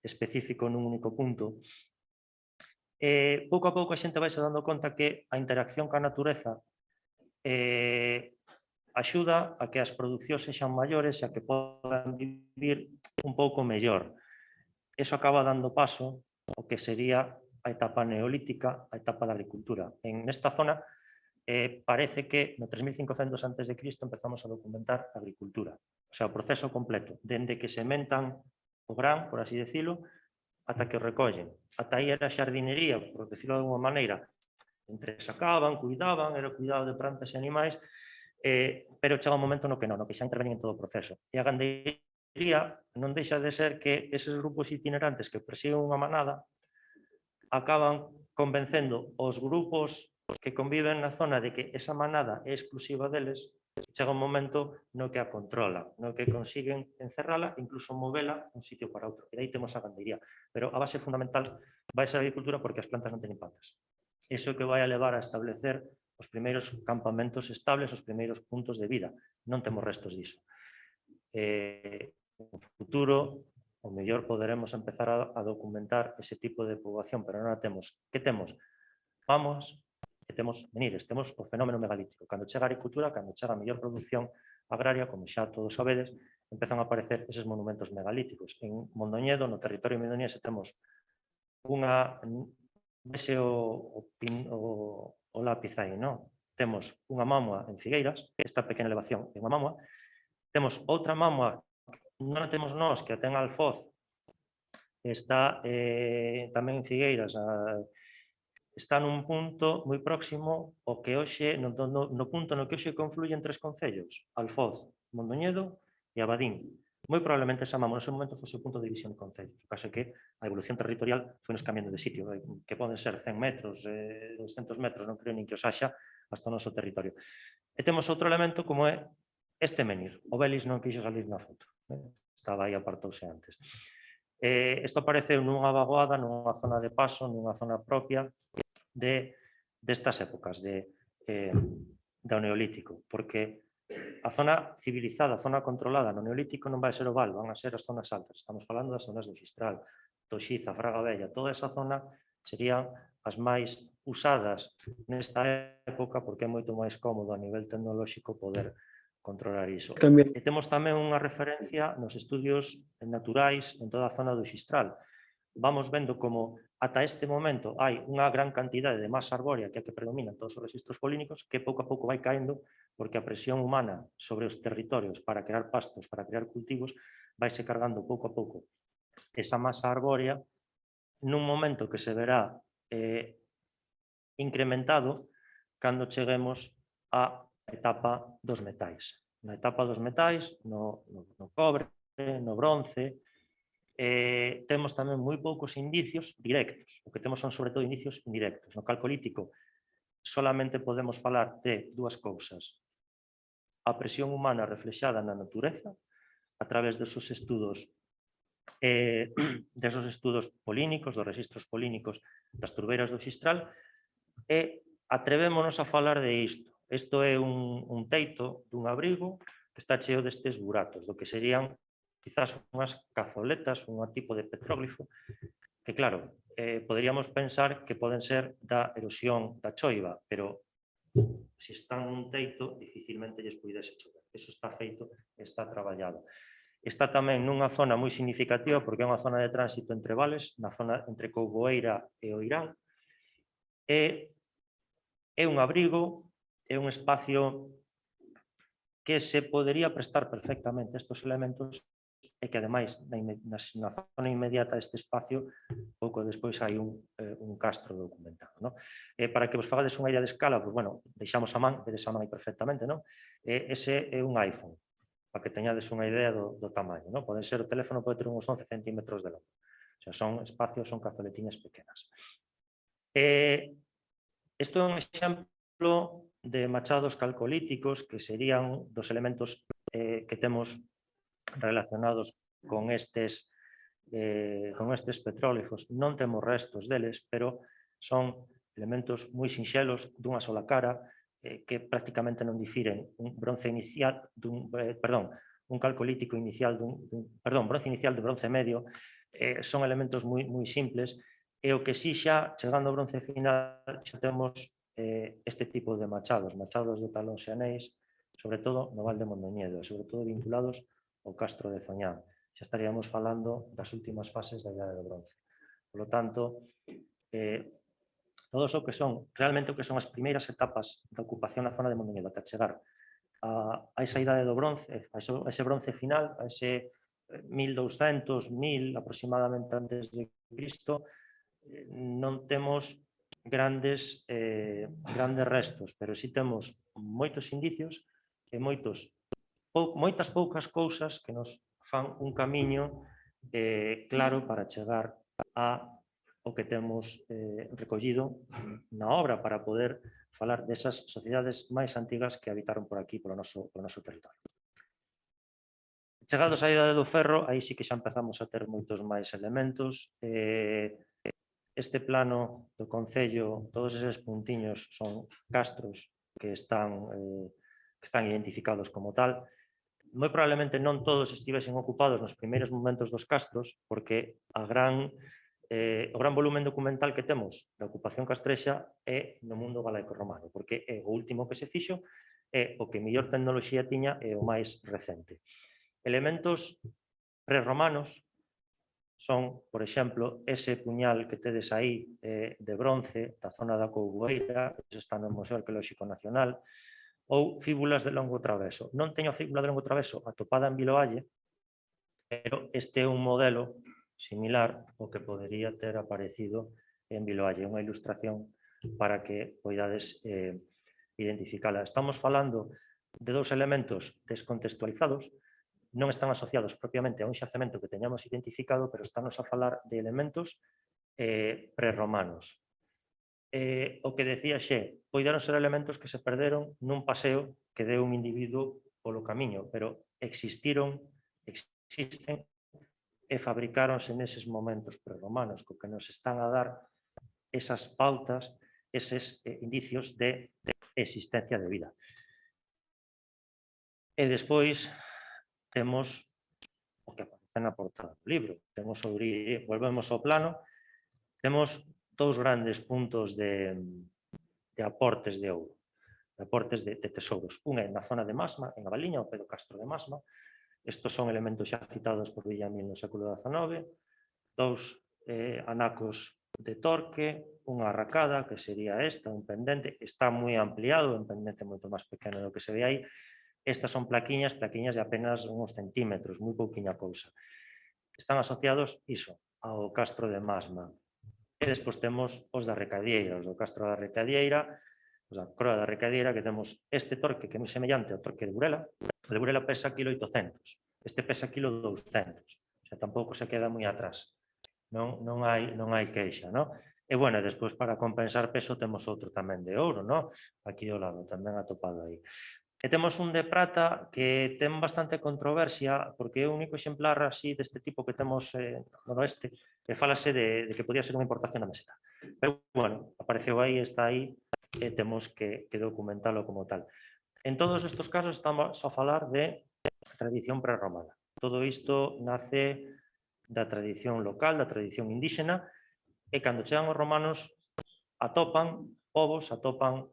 específico nun único punto. Pouco a pouco a xente vai se dando conta que a interacción coa natureza axuda a que as producións sexan maiores e a que podan vivir un pouco mellor. Eso acaba dando paso ao que sería a etapa neolítica, a etapa da agricultura. Nesta zona parece que no 3500 a.C. empezamos a documentar a agricultura. O sea, o proceso completo, dende que sementan o gran, por así decirlo, ata que o recollen. Ata aí era xardinería, por decirlo de alguma maneira. Entresacaban, cuidaban, era cuidado de plantas e animais, pero chega un momento no que non, no que xa intervenían en todo o proceso. E a gandeiría non deixa de ser que eses grupos itinerantes que persiguen unha manada acaban convencendo os grupos que conviven na zona de que esa manada é exclusiva deles, chega un momento no que a controla, no que consiguen encerrala, incluso movela un sitio para outro. E aí temos a gandeiría. Pero a base fundamental vai ser a agricultura porque as plantas non teñen patas. Iso que vai a levar a establecer os primeiros campamentos estables, os primeiros puntos de vida. Non temos restos diso. No futuro, o mellor poderemos empezar a documentar ese tipo de poboación, pero non a temos. Que temos? Vamos, e temos menires, temos o fenómeno megalítico. Cando chega a agricultura, cando chega a mellor produción agraria, como xa todos sabedes, empezan a aparecer eses monumentos megalíticos. En Mondoñedo, no territorio mondoñese, temos unha... Ese o o lápiz aí, non? Temos unha mámoa en Figueiras, esta pequena elevación é unha mámoa, temos outra mámoa, non a temos nós, que a ten Alfoz, está tamén en Figueiras, está nun punto moi próximo ao que hoxe, no punto no que hoxe confluyen 3 concellos, Alfoz, Mondoñedo e Abadín. Moi probablemente esa mámoa, nese momento, fose o punto de división de concello. O caso é que a evolución territorial foi nos cambiando de sitio, que poden ser 100 metros, 200 metros, non creo nin que os haxa, hasta o noso territorio. E temos outro elemento como é este menir. O Belis non quixo salir na foto. Estaba aí, apartouse antes. Isto apareceu nunha vagoada, nunha zona de paso, nunha zona propia destas épocas do Neolítico, porque a zona civilizada, a zona controlada no Neolítico non vai ser o Val, van a ser as zonas altas. Estamos falando das zonas do Xistral, Toxiza, Fraga Bella, toda esa zona serían as máis usadas nesta época porque é moito máis cómodo a nivel tecnolóxico poder controlar iso. E temos tamén unha referencia nos estudios naturais en toda a zona do Xistral. Vamos vendo como ata este momento hai unha gran cantidade de masa arbórea que é a que predomina en todos os registros polínicos que pouco a pouco vai caendo porque a presión humana sobre os territorios para crear pastos, para crear cultivos, vaise cargando pouco a pouco esa masa arbórea nun momento que se verá incrementado cando cheguemos á etapa dos metais. Na etapa dos metais, no cobre, no bronce, temos tamén moi poucos indicios directos. O que temos son, sobre todo, indicios indirectos. No calcolítico, solamente podemos falar de dúas cousas. A presión humana reflexada na natureza, a través desos estudos polínicos, dos registros polínicos das turbeiras do Xistral, e atrevémonos a falar de isto. Isto é un teito dun abrigo que está cheo destes buratos, do que serían quizás unhas cazoletas, un tipo de petróglifo, que claro, poderíamos pensar que poden ser da erosión da choiva, pero se están nun teito, dificilmente lles puidese chover. Eso está feito, está traballado. Está tamén nunha zona moi significativa porque é unha zona de tránsito entre vales, na zona entre Couboeira e Oirán, e é un abrigo, é un espacio que se podería prestar perfectamente a estes elementos e que, ademais, na zona inmediata deste espacio, pouco despois hai un castro documentado. Para que vos fagades unha idea de escala, deixamos a man, vedes a man aí perfectamente, ese é un iPhone, para que teñades unha idea do tamaño. Pode ser, o teléfono pode ter uns 11 centímetros de longo. O sea, son espacios, son cazoletiñas pequenas. Isto é un exemplo de machados calcolíticos que serían dos elementos que temos relacionados con estes petróglifos. Non temos restos deles, pero son elementos moi sinxelos dunha sola cara que prácticamente non difiren un bronce inicial un calcolítico inicial bronce inicial de bronce medio, son elementos moi simples e o que si xa, chegando ao bronce final, xa temos este tipo de machados de talóns e anéis, sobre todo no Val de Mondoñedo, sobre todo vinculados ao Castro de Zoñán. Xa estaríamos falando das últimas fases da Idade do Bronce. Por lo tanto, todos o que son, realmente o que son as primeiras etapas da ocupación na zona de Mondoñedo, ata chegar a esa Idade do Bronce, a ese bronce final, a ese 1200, 1000 aproximadamente antes de Cristo, non temos grandes restos, pero si temos moitos indicios e moitas poucas cousas que nos fan un camiño claro para chegar ao que temos recollido na obra para poder falar desas sociedades máis antigas que habitaron por aquí, polo noso territorio. Chegados á Idade do Ferro, aí sí que xa empezamos a ter moitos máis elementos. Este plano do Concello, todos eses puntiños son castros que están identificados como tal. Moi probablemente non todos estivesen ocupados nos primeiros momentos dos castros, porque o gran volumen documental que temos da ocupación castrexa é no mundo galaico-romano, porque é o último que se fixo, é o que mellor tecnoloxía tiña e o máis recente. Elementos prerromanos son, por exemplo, ese puñal que tedes aí de bronce da zona da Couboeira, que está no Museo Arqueolóxico Nacional, ou fíbulas de longo traveso. Non teño fíbula de longo traveso atopada en Viloalle, pero este é un modelo similar ao que podería ter aparecido en Viloalle, unha ilustración para que poidades identificala. Estamos falando de dous elementos descontextualizados, non están asociados propiamente a un xacemento que teñamos identificado, pero estamos a falar de elementos prerromanos. O que decía Xe, poideron ser elementos que se perderon nun paseo que deu un individuo polo camiño, pero existen e fabricáronse neses momentos prerromanos, co que nos están a dar esas pautas, eses indicios de existencia de vida. E despois temos o que aparece na portada do libro. Temos volvemos ao plano, temos dous grandes puntos de aportes de ouro, de aportes de tesouros. Un é na zona de Masma, en Abaliña, ao pé do Castro de Masma. Estos son elementos xa citados por Villamil no século XIX, dous anacos de torque, unha arracada, que sería esta, un pendente, está moi ampliado, un pendente moito máis pequeno do que se ve aí. Estas son plaquiñas de apenas uns centímetros, moi pouquiña cousa. Están asociados, iso, ao Castro de Masma. E despois temos os da Recadieira, os do Castro da Recadieira, os da Croa da Recadieira, que temos este torque que é moi semellante ao torque de Burela. O de Burela pesa 1,800 kg, este pesa 1,200 kg, o sea, tampouco se queda moi atrás. Non hai queixa, non? E, bueno, despois para compensar peso temos outro tamén de ouro, non? Aquí ao lado, tamén atopado aí. E temos un de prata que ten bastante controversia, porque é o único exemplar así deste tipo que temos no oeste, que falase de que podía ser unha importación da meseta. Pero, bueno, apareceu aí, está aí, e temos que documentalo como tal. En todos estes casos estamos a falar de tradición prerromana. Todo isto nace da tradición local, da tradición indígena, e cando chegan os romanos atopan povos, atopan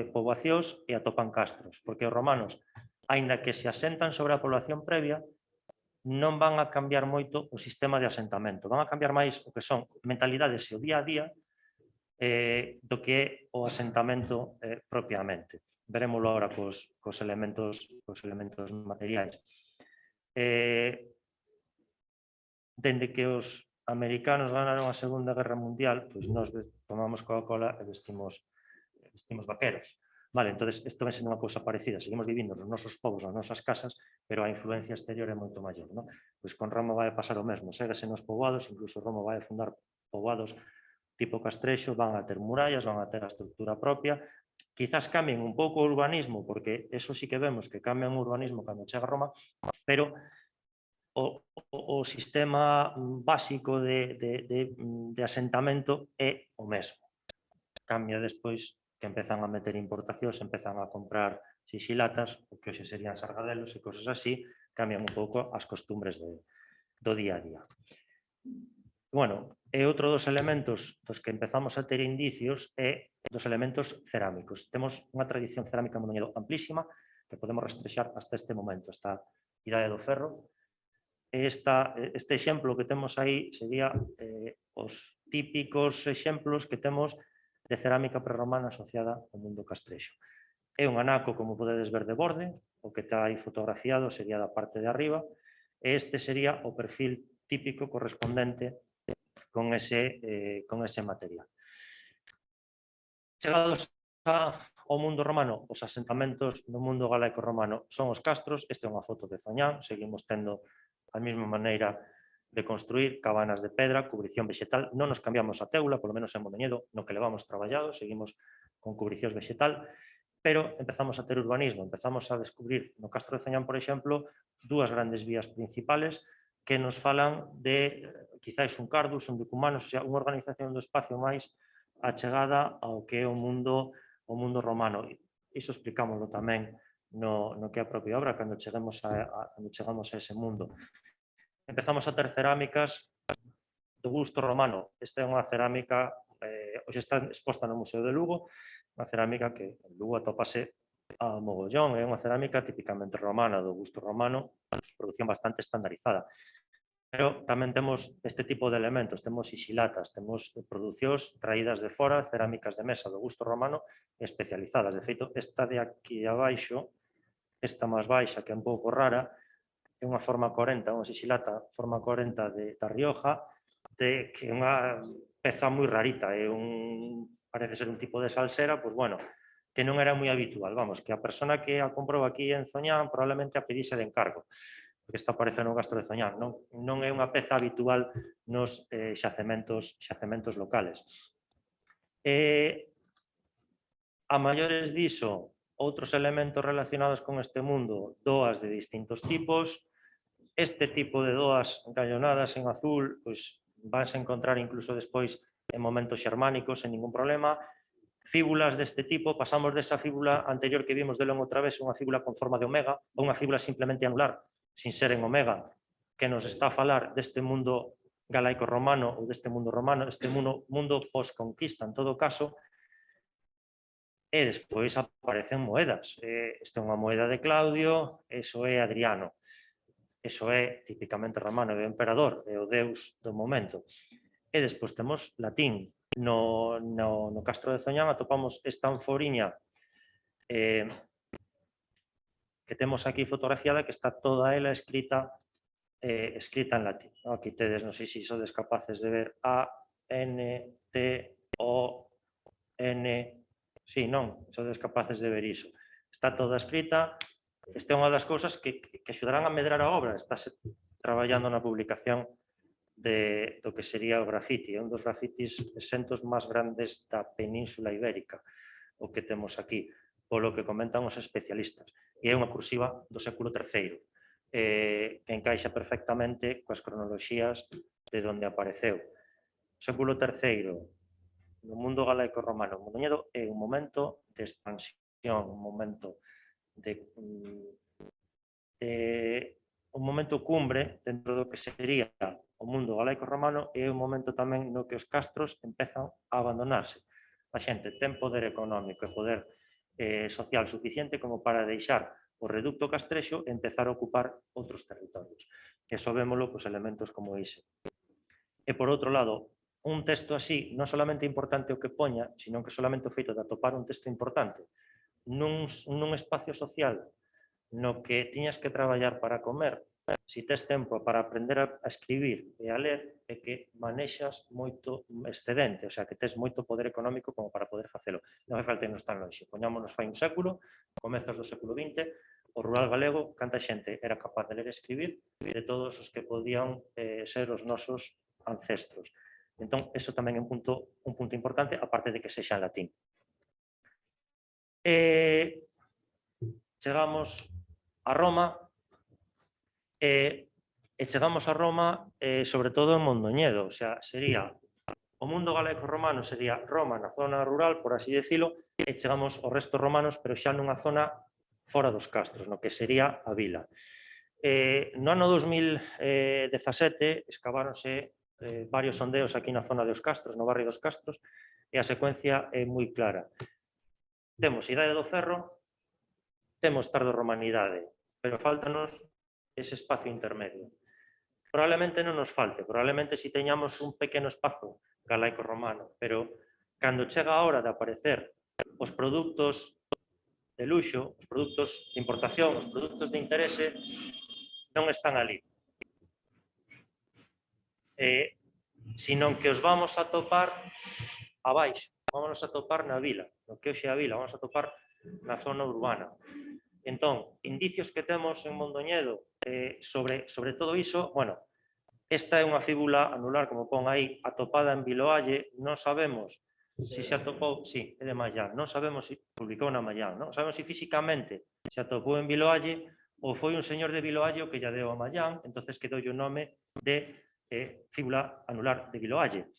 poboacións e atopan castros, porque os romanos, aínda que se asentan sobre a población previa, non van a cambiar moito o sistema de asentamento, van a cambiar máis o que son mentalidades e o día a día do que é o asentamento propiamente. Verémoslo agora cos elementos materiais. Dende que os americanos ganaron a Segunda Guerra Mundial, pois nós tomamos Coca-Cola e vestimos vaqueros. Vale, entón, isto vai ser unha cousa parecida. Seguimos vivindo nos nosos povos, nas nosas casas, pero a influencia exterior é moito maior. Non? Pois con Roma vai pasar o mesmo. Séguese nos poboados, incluso Roma vai fundar poboados tipo Castrexo, van a ter murallas, van a ter a estructura propia. Quizás cambien un pouco o urbanismo, porque eso sí que vemos que cambian o urbanismo cando chega a Roma, pero o sistema básico de asentamento é o mesmo. Cambia despois que empezan a meter importacións, empezan a comprar sixilatas, o que hoxe serían sargadelos e cosas así, cambian un pouco as costumbres do día a día. Bueno, e outro dos elementos dos que empezamos a ter indicios é dos elementos cerámicos. Temos unha tradición cerámica en Mondoñedo amplísima que podemos rastrexar hasta este momento, hasta a Idade do Ferro. Este exemplo que temos aí sería os típicos exemplos que temos de cerámica prerromana asociada ao mundo castrexo. É un anaco, como podedes ver, de borde, o que está aí fotografiado sería da parte de arriba, e este sería o perfil típico correspondente con ese material. Chegados ao mundo romano, os asentamentos no mundo galaico romano son os castros. Esta é unha foto de Zoñán, seguimos tendo a mesma maneira de construir cabanas de pedra, cubrición vexetal, non nos cambiamos a teula, polo menos en Mondoñedo, no que levamos traballado, seguimos con cubricións vexetal, pero empezamos a ter urbanismo, empezamos a descubrir no Castro de Zoñán, por exemplo, dúas grandes vías principales que nos falan de, quizáis, un cardus, un decumanos, o sea, unha organización do espacio máis achegada ao que é o mundo romano. Iso explicámoslo tamén no que é a propia obra, cando chegamos a ese mundo. Empezamos a ter cerámicas do gusto romano. Esta é unha cerámica, hoxe está exposta no Museo de Lugo, unha cerámica que en Lugo atópase a mogollón, é unha cerámica típicamente romana, do gusto romano, produción bastante estandarizada. Pero tamén temos este tipo de elementos, temos isilatas, temos producións traídas de fora, cerámicas de mesa do gusto romano especializadas. De feito, esta de aquí abaixo, esta máis baixa, que é un pouco rara, é unha forma 40, unha isilata forma 40 da Rioja, que é unha peza moi rarita, parece ser un tipo de salsera, pois bueno, que non era moi habitual. Vamos, que a persona que a comprou aquí en Zoñán probablemente a pedise de encargo, porque isto aparece no Castro de Zoñán, non é unha peza habitual nos xacementos locales. A maiores diso, outros elementos relacionados con este mundo, doas de distintos tipos. Este tipo de doas gallonadas en azul, pois vas a encontrar incluso despois en momentos xermánicos, sen ningún problema. Fíbulas deste tipo, pasamos desa fíbula anterior que vimos de longo través, unha fíbula con forma de omega, ou unha fíbula simplemente anular, sin ser en omega, que nos está a falar deste mundo galaico-romano ou deste mundo romano, deste mundo post-conquista en todo caso, e despois aparecen moedas. Esta é unha moeda de Claudio, eso é Adriano. Eso é tipicamente romano, é o emperador, é o deus do momento. E despois temos latín. No Castro de Zoñán atopamos esta anforiña que temos aquí fotografiada, que está toda ela escrita en latín. Aquí tedes, non sei se sodes capaces de ver A-N-T-O-N. Sí, non, sodes capaces de ver iso. Está toda escrita. Esta é unha das cousas que axudarán a medrar a obra. Estás traballando na publicación do que sería o grafiti. É un dos grafitis exentos máis grandes da Península Ibérica, o que temos aquí, polo que comentan os especialistas. E é unha cursiva do século III, que encaixa perfectamente coas cronoloxías de onde apareceu. O século III, no mundo galaico-romano, Mondoñedo é un momento de expansión, un momento un momento cumbre dentro do que sería o mundo galaico-romano, e é un momento tamén no que os castros empezan a abandonarse. A xente ten poder económico e poder social suficiente como para deixar o reducto castrexo e empezar a ocupar outros territorios. E só vémolo elementos como ese. E por outro lado, un texto así non solamente é importante o que poña, sino que solamente o feito de atopar un texto importante nun espacio social no que tiñas que traballar para comer, si tes tempo para aprender a escribir e a ler, é que manexas moito excedente, o sea, que tes moito poder económico como para poder facelo. Non é falta irnos tan longe. Poñámonos fai un século, comezos do século XX, o rural galego, canta xente era capaz de ler e escribir de todos os que podían ser os nosos ancestros. Entón, eso tamén é un punto importante, aparte de que sexa en latín. Chegamos a Roma, e chegamos a Roma sobre todo en Mondoñedo, o sea, sería o mundo galaico-romano, sería Roma na zona rural, por así decirlo, e chegamos aos restos romanos, pero xa nunha zona fora dos castros, no que sería a vila. No ano 2017 escaváronse varios sondeos aquí na zona dos castros, no barrio dos castros, e a secuencia é moi clara. Temos Idade do Ferro, temos tardorromanidade, pero faltanos ese espacio intermedio. Probablemente non nos falte, probablemente si teñamos un pequeno espazo galaico-romano, pero cando chega a hora de aparecer os produtos de luxo, os produtos de importación, os produtos de interese, non están ali. Sino que os vamos a topar abaixo, vamos a topar na vila, no que hoxe é a vila, vamos a topar na zona urbana. Entón, indicios que temos en Mondoñedo sobre todo iso, bueno, esta é unha fíbula anular, como pon aí, atopada en Viloalle, non sabemos se se atopou, sí, é de Mallán, non sabemos se publicou na Mallán, non sabemos se físicamente se atopou en Viloalle ou foi un señor de Viloalle o que lla deu a Mallán, entonces quedou o nome de fíbula anular de Viloalle.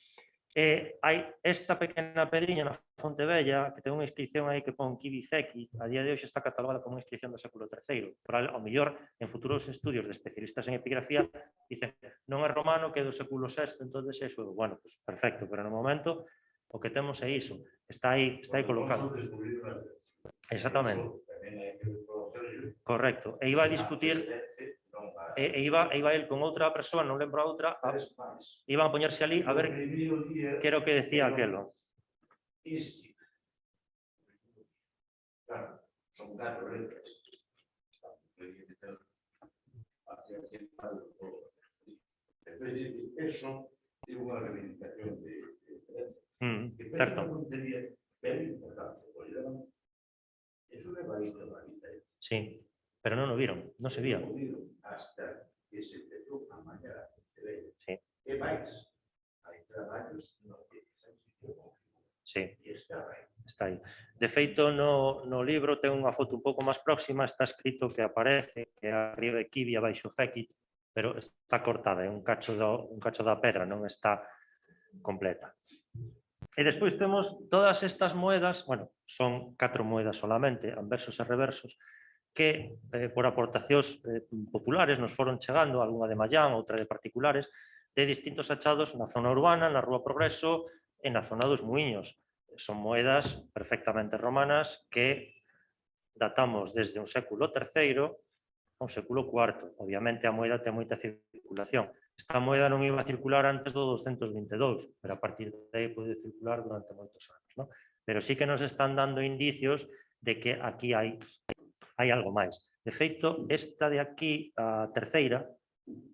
Hai esta pequena pedriña na Fonte Vella que ten unha inscripción aí que pon Kibizeki, a día de hoxe está catalogada como unha inscripción do século III, pero ao mellor en futuros estudios de especialistas en epigrafía dicen non é romano, que é do século VI, entón é iso. Bueno, pues perfecto, pero no momento o que temos é iso, está aí colocado. Exactamente. Correcto. E iba a discutir e iba el con outra persoa, non lembro a outra, iban a poñerse ali a ver que era o que decía aquelo. Claro, son 4 letras. Eso é unha reivindicación de Certo. non tenía ben importante, porque eso me vai a la vida. Sí, pero non o viron, non se vía. Hasta que se empezó a mañar. Sí. E máis, hai traballos no que se Sí. está aí. Está aí. De feito, no libro ten unha foto un pouco máis próxima, está escrito que aparece, que arriba é Kibia baixo Fekit, pero está cortada, é un cacho da pedra, non está completa. E despois temos todas estas moedas, bueno, son 4 moedas solamente, anversos e reversos, que por aportacións populares nos foron chegando, algunha de Mallán, outra de particulares, de distintos achados na zona urbana, na Rúa Progreso e na zona dos Muiños. Son moedas perfectamente romanas que datamos desde un século III a un século IV. Obviamente a moeda ten moita circulación. Esta moeda non iba a circular antes do 222, pero a partir de aí pode circular durante moitos anos, non? Pero sí que nos están dando indicios de que aquí hai algo máis. De feito, esta de aquí, a terceira,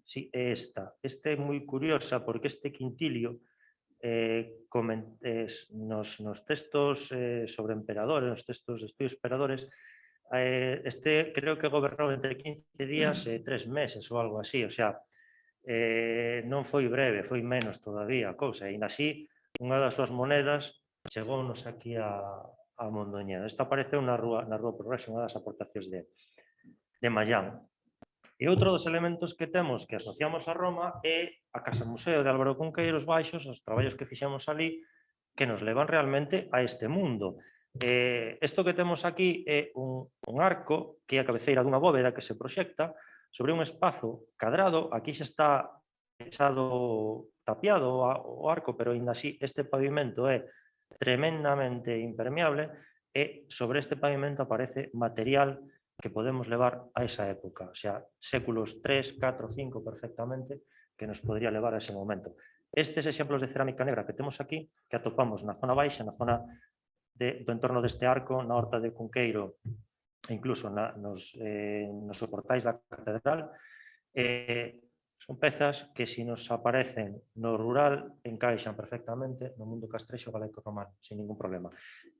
sí, é esta. Esta é moi curiosa porque este quintilio nos textos sobre emperadores, nos textos de estudios emperadores, este creo que gobernou entre 15 días e 3 meses ou algo así, o sea, non foi breve, foi menos todavía a cousa, e así unha das súas monedas chegounos aquí a Mondoñedo. Esta apareceu na Rúa Progreso, unha das aportacións de Mallán. E outro dos elementos que temos que asociamos a Roma é a Casa Museo de Álvaro Cunqueiro, os baixos, os traballos que fixemos ali, que nos levan realmente a este mundo. Isto que temos aquí é un arco, que é a cabeceira dunha bóveda que se proxecta sobre un espazo cadrado. Aquí xa está echado tapiado o arco, pero ainda así este pavimento é tremendamente impermeable e sobre este pavimento aparece material que podemos levar a esa época, o sea, séculos 3, 4, 5 perfectamente, que nos podría levar a ese momento. Estes exemplos de cerámica negra que temos aquí, que atopamos na zona baixa, na zona do entorno deste arco, na horta de Cunqueiro, e incluso nos soportais da catedral, son pezas que se nos aparecen no rural encaixan perfectamente no mundo castrexo galaico romano, sin ningún problema.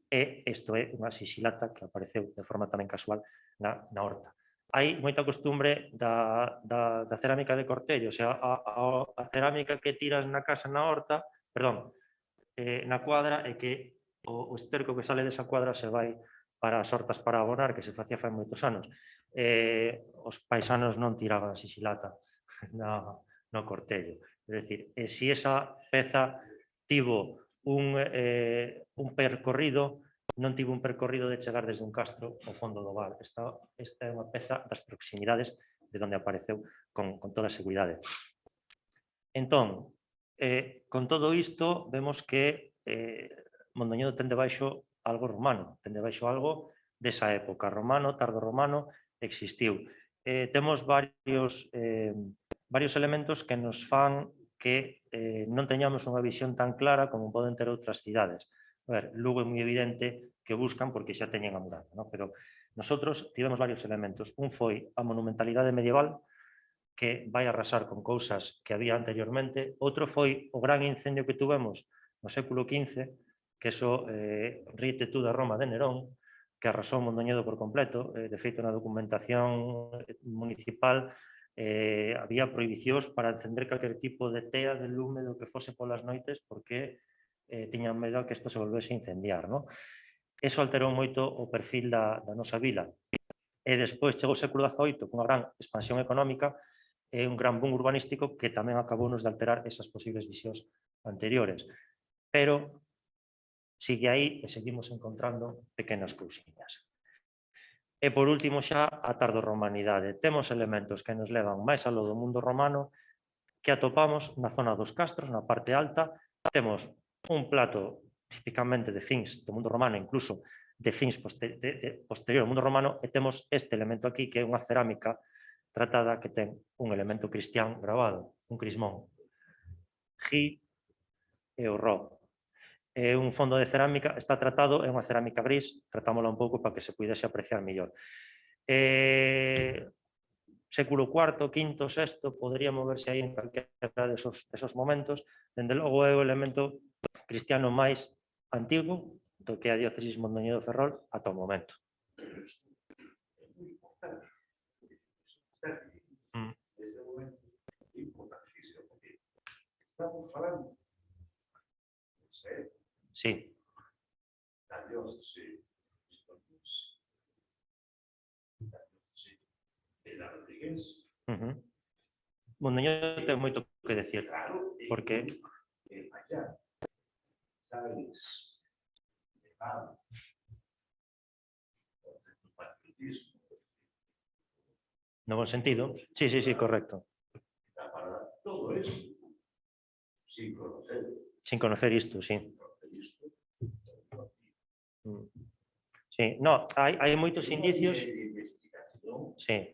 E isto é unha sixilata que apareceu de forma tamén casual na horta. Hai moita costumbre da cerámica de cortello, o sea, a cerámica que tiras na casa na horta, perdón, na cuadra, é que o esterco que sale desa cuadra se vai para as hortas para abonar, que se facía fai moitos anos. Os paisanos non tiraban a sixilata no cortello. É dicir, se esa peza tivo un percorrido, non tivo un percorrido de chegar desde un castro ao fondo do val. Esta é unha peza das proximidades de onde apareceu con toda a seguridade. Entón, con todo isto, vemos que Mondoñedo ten debaixo algo romano, ten debaixo algo desa época. Romano, tardo romano, existiu. Temos varios elementos que nos fan que non teñamos unha visión tan clara como poden ter outras cidades. A ver, Lugo é moi evidente que buscan porque xa teñen a muralla, ¿no? Pero nosotros tivemos varios elementos. Un foi a monumentalidade medieval, que vai arrasar con cousas que había anteriormente. Outro foi o gran incendio que tuvemos no século XV, que eso ríete tú da Roma de Nerón, que arrasou Mondoñedo por completo. De feito, na documentación municipal había prohibicións para encender calquer tipo de tea de lume do que fose polas noites porque tiñan medo a que isto se volvese a incendiar, ¿no? Eso alterou moito o perfil da nosa vila. E despois chegou o século XVIII cunha gran expansión económica e un gran boom urbanístico que tamén acabou nos de alterar esas posibles visións anteriores. Pero sigue aí e seguimos encontrando pequenas cousiñas. E por último xa a tardorromanidade. Temos elementos que nos levan máis aló do mundo romano que atopamos na zona dos castros, na parte alta. Temos un plato típicamente de fins do mundo romano, incluso de fins posterior ao mundo romano, e temos este elemento aquí que é unha cerámica tratada que ten un elemento cristián grabado, un crismón. Gi e o ro. É un fondo de cerámica, está tratado, é unha cerámica gris, tratámola un pouco para que se pudese apreciar mellor. Século IV, V, VI, podría moverse aí en calquera desos momentos. Dende logo é o elemento cristiano máis antigo do que a diócesis Mondoñedo Ferrol ata o momento. Desde o momento importantísimo, porque estamos falando Sí. da diócesis de la Rodríguez. Mondoñedo ten moito que decir, Claro, porque allá, sabes, o patriotismo, no bon sentido. Sí, sí, sí, correcto. para todo eso, sin conocer Sin conocer isto, sí. Sí, no, hai moitos indicios. Sí.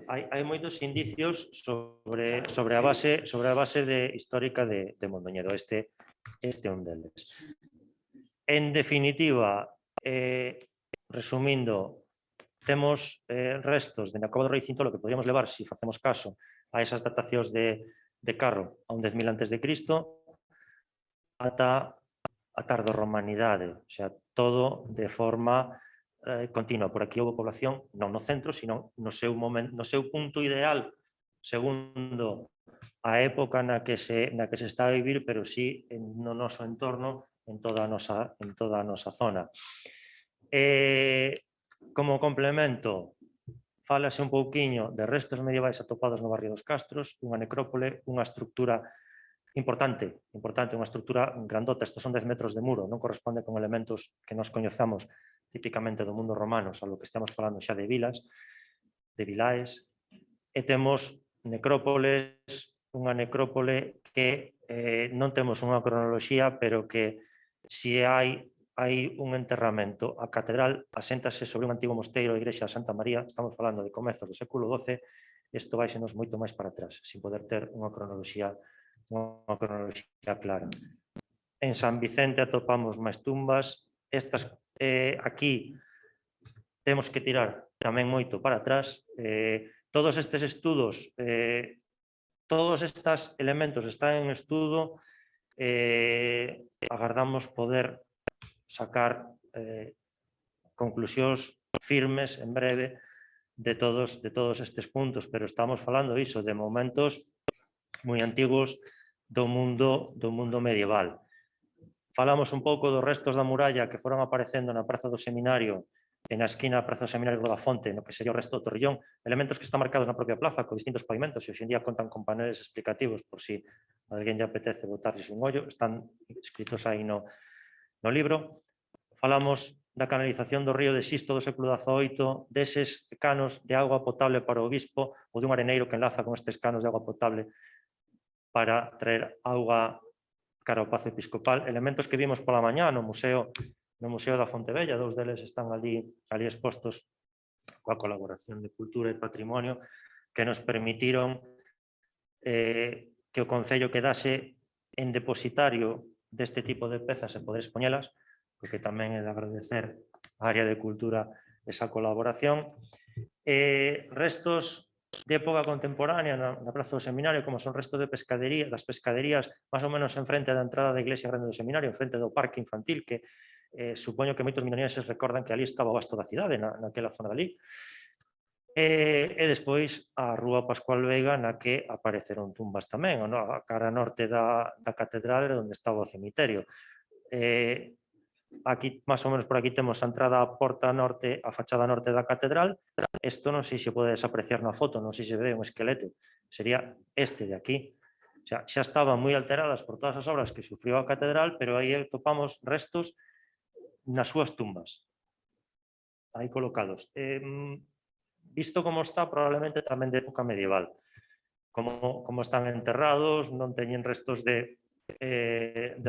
Hai moitos indicios sobre a base histórica de Mondoñedo. Este é un deles. En definitiva, resumindo, temos restos de na Cova do Rei Cintolo que podríamos levar, se facemos caso, a esas datacións de Carro a un 10.000 antes de Cristo ata a tardorromanidade, o sea, todo de forma continua. Por aquí houve población non no centro, sino no seu punto ideal, segundo a época na que se está a vivir, pero sí no noso entorno, en toda a nosa zona. Como complemento, fálase un pouquiño de restos medievais atopados no barrio dos Castros, unha necrópole, unha estructura importante, unha estructura grandota. Estos son 10 metros de muro, non corresponde con elementos que nos coñezamos típicamente do mundo romano, salvo que estamos falando xa de vilas, de vilaes, e temos necrópoles, unha necrópole que non temos unha cronoloxía, pero que se hai un enterramento. A catedral aséntase sobre un antigo mosteiro da igrexa de Santa María, estamos falando de comezos do século XII, isto váixenos moito máis para atrás, sin poder ter unha cronoloxía clara. En San Vicente atopamos máis tumbas, estas aquí temos que tirar tamén moito para atrás. Todos estes estudos, todos estes elementos están en estudo, agardamos poder sacar conclusións firmes en breve de todos estes puntos, pero estamos falando iso de momentos moi antigos do mundo medieval. Falamos un pouco dos restos da muralla que foron aparecendo na Praza do Seminario e na esquina da Praza do Seminario da Fonte, no que sería o resto do Torrellón, elementos que están marcados na propia plaza con distintos pavimentos e hoxe en día contan con paneles explicativos por si alguén lle apetece botarles un ollo, están escritos aí no libro. Falamos da canalización do río de Xisto do século XVIII, deses canos de auga potable para o obispo ou dun areneiro que enlaza con estes canos de auga potable para traer auga cara ao Pazo Episcopal, elementos que vimos pola mañá no Museo da Fontevella, dous deles están ali expostos coa colaboración de Cultura e Patrimonio, que nos permitiron que o Concello quedase en depositario deste tipo de pezas e poder expoñelas, porque tamén é de agradecer á área de Cultura esa colaboración. Restos de época contemporánea na Praza do Seminario, como son restos das pescaderías, máis ou menos en frente da entrada da Iglesia Grande do Seminario, en frente do parque infantil, que supoño que moitos miñoneses recordan que ali estaba o basto da cidade, naquela zona dali. E despois a Rúa Pascual Veiga, na que apareceron tumbas tamén, a cara norte da catedral era onde estaba o cemiterio. Aquí, máis ou menos por aquí, temos a entrada á porta norte, a fachada norte da catedral. Isto non sei se podedes apreciar na foto, non sei se ve un esqueleto, sería este de aquí. Xa estaban moi alteradas por todas as obras que sufriu a catedral, pero aí topamos restos nas súas tumbas, aí colocados. Visto como está, probablemente tamén de época medieval. Como están enterrados, non teñen restos de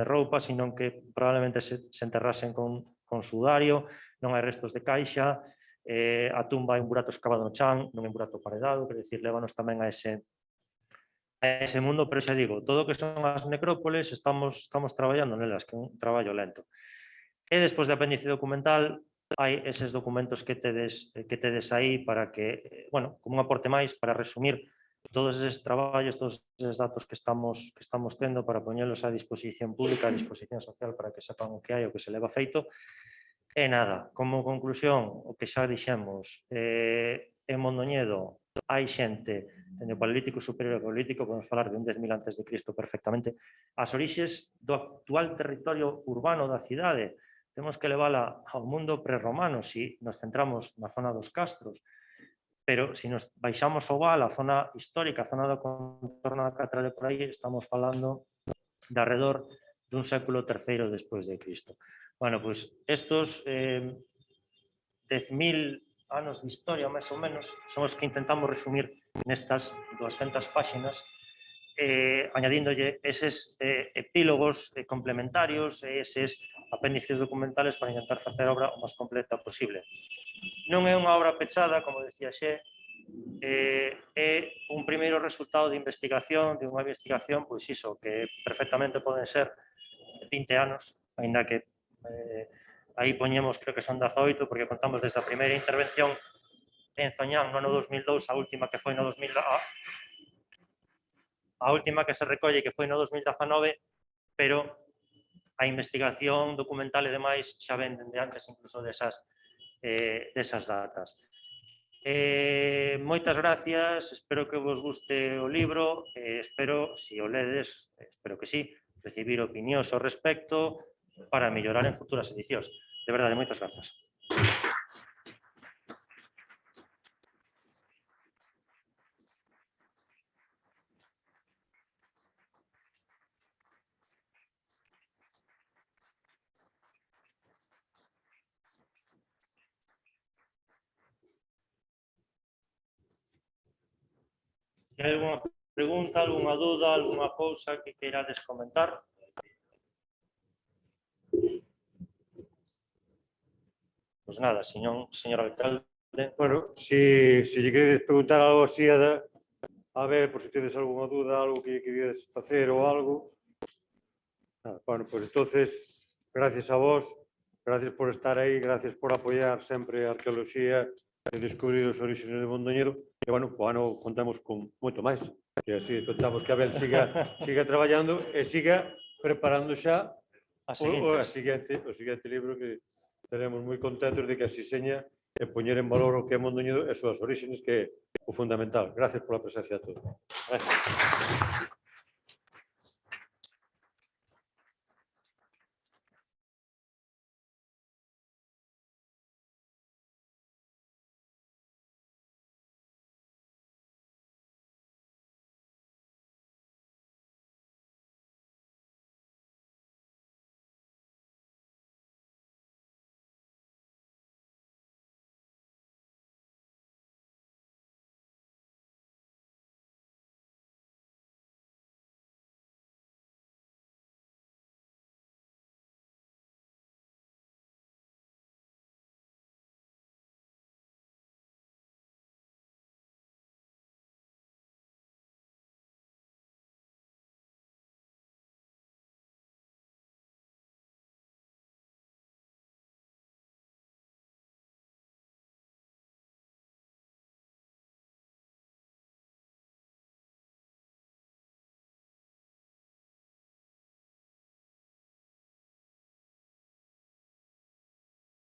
roupa, sino que probablemente se enterrasen con sudario, non hai restos de caixa, a tumba é un burato escavado no chan, non é un burato paredado, quer dicir, lévanos tamén a ese mundo, pero xa digo, todo o que son as necrópoles estamos traballando nelas, que é un traballo lento. E despois de apéndice documental hai eses documentos que tedes aí para que, bueno, como un aporte máis para resumir todos eses traballos, todos eses datos que estamos tendo para poñelos a disposición pública, a disposición social para que sepan o que hai, o que se leva feito. E nada, como conclusión, o que xa dixemos, en Mondoñedo hai xente, en o Paleolítico Superior e o Paleolítico, podemos falar de un 10.000 antes de Cristo perfectamente, as orixes do actual territorio urbano da cidade, temos que levála ao mundo prerromano, si nos centramos na zona dos castros, pero se nos baixamos ao val, a zona histórica, a zona do contorno da catedral de por aí, estamos falando de alrededor dun século III despois de Cristo. Bueno, pois estos 10.000 anos de historia, máis ou menos, son os que intentamos resumir nestas 200 páxinas, añadíndolle eses epílogos complementarios e eses apéndices documentales para intentar facer a obra o máis completa posible. Non é unha obra pechada, como decía Xe, é un primeiro resultado de investigación, de unha investigación, pois iso, que perfectamente poden ser 20 anos, ainda que aí poñemos, creo que son 18, porque contamos desde a primeira intervención en Zoñán no ano 2002, a última que foi no 2000, a última que se recolle que foi no 2019, pero a investigación documental e demais xa ven dende antes incluso desas datas. Moitas gracias, espero que vos guste o libro, espero, se o ledes, espero que sí, recibir opinións ao respecto para mellorar en futuras edicións. De verdade, moitas grazas. Se hai algunha pregunta, algunha duda, algunha cousa que queirades comentar. Pois nada, señor alcalde. Bueno, se lle queredes preguntar algo así, a ver, por se tedes algunha duda, algo que queríades facer ou algo. Bueno, pues entonces, gracias a vos, gracias por estar aí, gracias por apoiar sempre a arqueoloxía e descubrir os orixes de Mondoñedo. E, bueno, o ano contamos con moito máis. Que así contamos que Abel siga traballando e siga preparando xa o seguinte libro que estaremos moi contentos de que así seña e poñer en valor o que é Mondoñedo e as súas orixes, que é o fundamental. Gracias pola presencia a todos. Gracias.